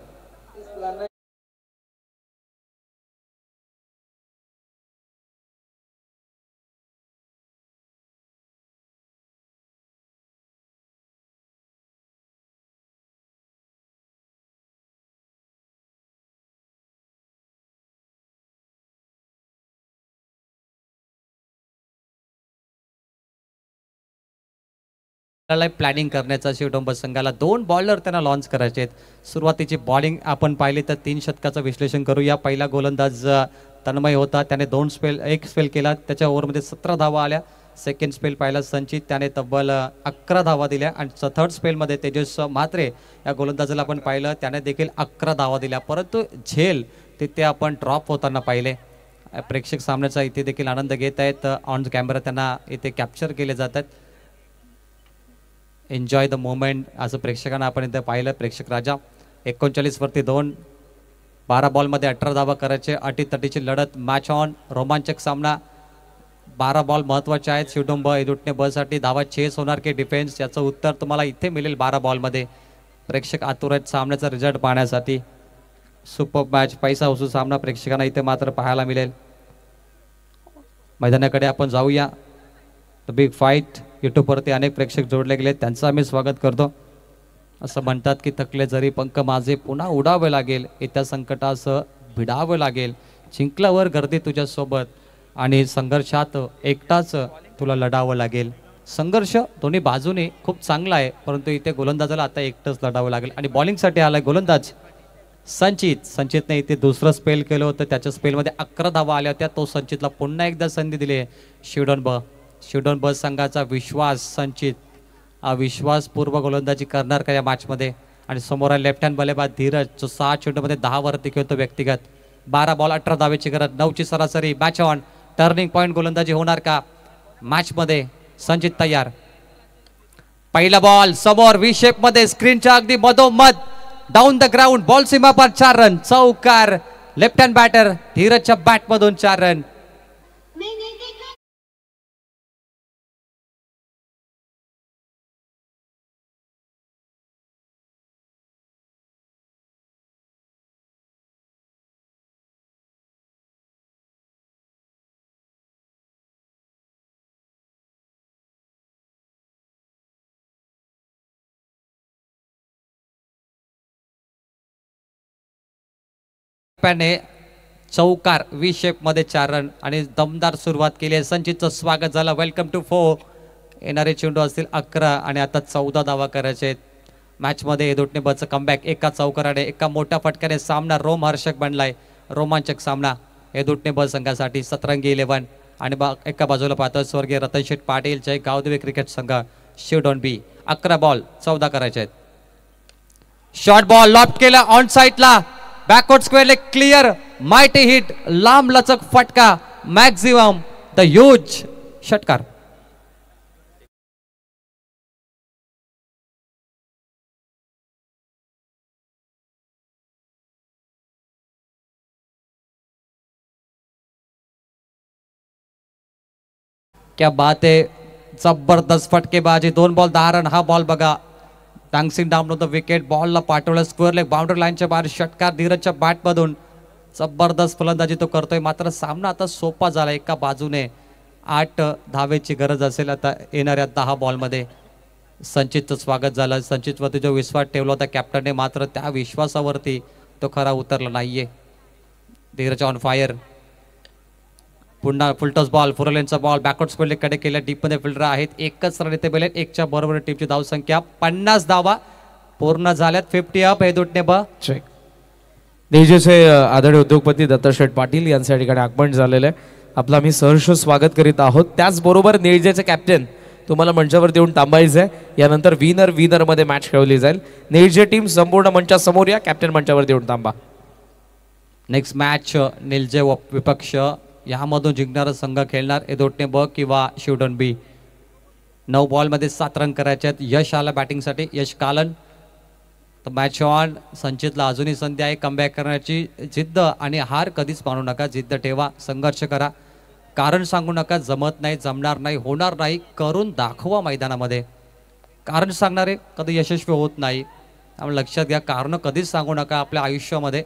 प्लॅनिंग करण्याचा शिवडंब संघाला 2 बॉलर त्यांना लॉन्च करायचे आहेत. सुरुवातीची बॉलिंग आपण पाहिली तर 3 षटकाचं विश्लेषण करूया. पहिला गोलंदाज तन्मय होता. त्याने 2 स्पेल 1 स्पेल केला. त्याच्या ओव्हरमध्ये 17 धावा आल्या. सेकंड स्पेल पाहिला संचित, त्याने तब्बल 11 धावा दिल्या. आणि थर्ड स्पेलमध्ये तेजस म्हात्रे या गोलंदाजाला आपण पाहिलं, त्याने देखील 11 धावा दिल्या. परंतु झेल तिथे आपण ड्रॉप होताना पाहिले. प्रेक्षक सामन्याचा इथे देखील आनंद घेत आहेत. ऑन कॅमेरा त्यांना इथे कॅप्चर केले जातात. एन्जॉय द मोमेंट असं प्रेक्षकांना आपण इथे पाहिलं. प्रेक्षक राजा. 39 वरती 2. 12 बॉलमध्ये 18 धावा करायचे. अटीतटीची लढत. Match on. रोमांचक सामना. 12 बॉल महत्वाचे आहेत. शिवडंब इदुटणे बसाठी. धावा चेस होणार की डिफेन्स, याचं उत्तर तुम्हाला इथे मिळेल 12 बॉलमध्ये. प्रेक्षक आतुर आहेत सामन्याचा रिझल्ट पाहण्यासाठी. सुपर मॅच, पैसा वसूल सामना प्रेक्षकांना इथे मात्र पाहायला मिळेल. मैदानाकडे आपण जाऊया. द बिग फाईट यूट्यूबवरती अनेक प्रेक्षक जोडले गेले, त्यांचं आम्ही स्वागत करतो. असं म्हणतात की थकले जरी पंख माझे, पुन्हा उडावे लागेल. येत्या संकटासह भिडावं लागेल. जिंकल्यावर गर्दी तुझ्यासोबत आणि संघर्षात एकटाच तुला लढावं लागेल. संघर्ष दोन्ही बाजूने खूप चांगला आहे, परंतु इथे गोलंदाजाला आता एकटंच लढावं लागेल. आणि बॉलिंगसाठी आलाय गोलंदाज संचित. संचितने इथे दुसरं स्पेल केलं होतं. त्याच्या स्पेलमध्ये 11 धावा आल्या होत्या. तो संचितला पुन्हा एकदा संधी दिली आहे. शिवडोन ब संघाचा विश्वास संचित अविश्वासपूर्व गोलंदाजी करणार का या मॅचमध्ये. आणि समोर लेफ्ट हँड बल्लेबाज धीरज, जो 6 चेंडूमध्ये 10 वरती खेळतो व्यक्तिगत. 12 बॉल 18 धावेची गरज. 9ची सरासरी. Match on. टर्निंग पॉईंट गोलंदाजी होणार का मॅचमध्ये. संचित तयार. पहिला बॉल समोर व्ही शेप मध्ये, स्क्रीनच्या अगदी मधोमध. Down the ground. बॉल सीमा पर 4 रन. चौकार. लेफ्ट हँड बॅटर धीरजच्या बॅटमधून 4 रन. चौकार व्ही शेप मध्ये 4 रन आणि दमदार सुरुवात केली आहे. संचितचं स्वागत झालं. Welcome to 4. येणारे चेंडू असतील 11 आणि आता 14 धावा करायचे आहेत. मॅचमध्ये दुटणे बचं कमबॅक. एका चौकाराने, एका मोठ्या फटक्याने सामना रोमहर्षक बनलाय. रोमांचक सामना हे दुटणे ब संघासाठी. सतरंगी 11. आणि एका बाजूला पाहतो स्वर्गीय रतनशेठ पाटील जय गावदेवी क्रिकेट संघ शिवडोन बी. 11 बॉल 14 करायचे आहेत. शॉर्ट बॉल लॉफ्ट केला ऑन साईडला. बॅकवर्ड स्क्वेअरले क्लिअर. Mighty hit. लांब लचक फटका. मॅक्झिमम द ह्यूज षटकार. क्या बात आहे, जबरदस्त फटकेबाजी, 2 बॉल 10 रन. हा बॉल बघा, डान्सिंग डाऊन द विकेट, बॉलला पाठवलं स्क्वेअर लेग, बाउंड्री लाईनच्या बाहेर, षटकार धीरजच्या बॅटमधून. जबरदस्त फलंदाजी तो करतोय. मात्र सामना आता सोपा झाला. एका बाजूने 8 धावेची गरज असेल आता येणाऱ्या 10 बॉलमध्ये. संचितचं स्वागत झालं. संचितवरती जो विश्वास ठेवला होता कॅप्टनने, मात्र त्या विश्वासावरती तो खरा उतरला नाहीये. Dheeraj on fire. पुन्हा फुलटॉस बॉल, फुरलेनचा बॉल बॅकवर्ड स्क्वेअर कडे केल्या. डीपमध्ये फिल्डर आहेत. एकच रन इथे बेलेट. 1च्या बरोबर टीमची धावसंख्या 50 धावा पूर्ण झाल्यात. 50 अप. हे दुटणे ब चेक. निळजेचे आदरणीय उद्योगपती दत्तशेठ पाटील यांच्या ठिकाणी आगमन झालेलं आहे. आपलं आम्ही सहर्ष स्वागत करीत आहोत. त्याचबरोबर निळजेचे कॅप्टन तुम्हाला मंचावर देऊन थांबायचं आहे. यानंतर विनर मध्ये मॅच खेळवली जाईल. निळजे टीम संपूर्ण मंचासमोर या. कॅप्टन मंचावर देऊन थांबा. नेक्स्ट मॅच निलजे विपक्ष, यामधून जिंकणारा संघ खेळणार एदोटणे ब किंवा शिवडन बी. 9 बॉलमध्ये 7 रन करायचे आहेत. यश आला बॅटिंगसाठी, यश कालन. तर मॅच ऑन. संचितला अजूनही संधी आहे कमबॅक करण्याची. जिद्द आणि हार कधीच मानू नका. जिद्द ठेवा, संघर्ष करा. कारण सांगू नका, जमत नाही, जमणार नाही, होणार नाही. करून दाखवा मैदानामध्ये. कारण सांगणारे कधी यशस्वी होत नाही. त्यामुळे लक्षात घ्या, कारणं कधीच सांगू नका आपल्या आयुष्यामध्ये.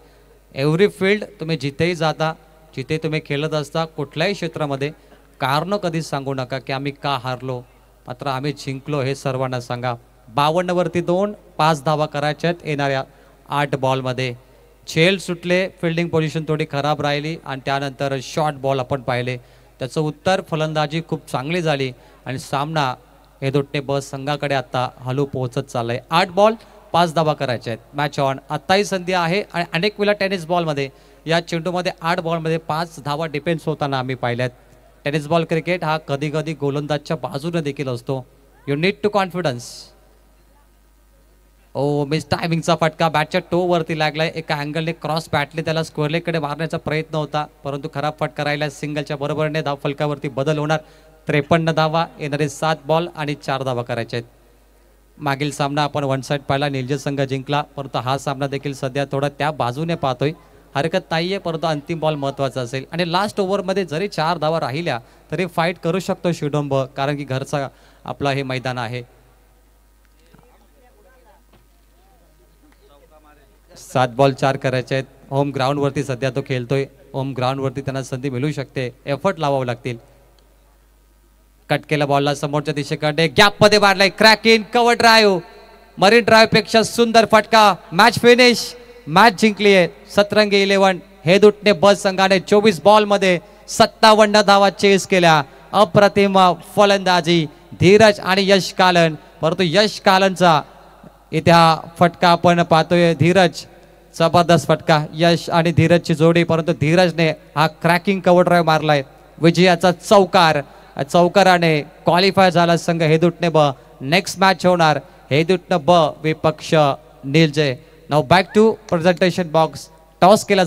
एव्हरी फील्ड तुम्ही जिथेही जाता, जिथे तुम्ही खेळत असता, कुठल्याही क्षेत्रामध्ये कारणं कधीच सांगू नका की आम्ही का हारलो, मात्र आम्ही जिंकलो हे सर्वांना सांगा. 52 वरती 2, 5 धावा करायच्या आहेत येणाऱ्या 8 बॉलमध्ये. झेल सुटले, फिल्डिंग पोझिशन थोडी खराब राहिली आणि त्यानंतर शॉर्ट बॉल आपण पाहिले. त्याचं उत्तर फलंदाजी खूप चांगली झाली आणि सामना एदोटणे बस संघाकडे आता हलू पोहोचत चाललाय. 8 बॉल 5 धावा करायच्या आहेत. Match on. आत्ताही संधी आहे आणि अनेक वेळा टेनिस बॉलमध्ये, या चेंडूमध्ये 8 बॉलमध्ये 5 धावा डिफेन्स होताना आम्ही पाहिल्यात. टेनिस बॉल क्रिकेट हा कधी कधी गोलंदाजच्या बाजूने देखील असतो. You need to confidence. Oh miss टायमिंगचा फटका बॅटच्या टो वरती लागलाय. एका अँगलने क्रॉस बॅटले त्याला स्क्वेअर लेगकडे मारण्याचा प्रयत्न होता, परंतु खराब फटका राहिला. सिंगलच्या बरोबरीने धाव फलकावरती बदल होणार. 53 धावा येणारे 7 बॉल आणि 4 धावा करायच्या आहेत. मागील सामना आपण वन साईड पाहिला, निलजे संघ जिंकला, परंतु हा सामना देखील सध्या थोडा त्या बाजूने पाहतोय. हरकत नाहीये, परंतु अंतिम बॉल महत्वाचा असेल आणि लास्ट ओव्हरमध्ये जरी 4 धावा राहिल्या तरी फाईट करू शकतो शिवडंब, कारण की घरचा आपला हे मैदान आहे. 7 बॉल 4 करायचे आहेत. होम ग्राउंडवरती सध्या तो खेळतोय. होम ग्राउंडवरती त्यांना संधी मिळू शकते. एफर्ट लावावं लागतील. कट केला बॉलला समोरच्या दिशेकडे, गॅप मध्ये मारलाय. Crack in, cover drive, Marine Drive पेक्षा सुंदर फटका. Match finish. मॅच जिंकली आहे. सतरंगी 11 हे दुटणे बस संघाने 24 बॉल मध्ये 57 धावा चेस केल्या. अप्रतिम फलंदाजी धीरज आणि यश कालन, परंतु यश कालनचा इथे हा फटका आपण पाहतोय. धीरज, जबरदस्त फटका. यश आणि धीरजची जोडी, परंतु धीरजने हा क्रॅकिंग कव्हर ड्राईव्ह मारलाय. विजयाचा चौकार. चौकाराने क्वालिफाय झाला संघ हेदुटणे ब. नेक्स्ट मॅच होणार हेदुटणे ब विपक्ष निलजे. Now back to presentation box. Toss केला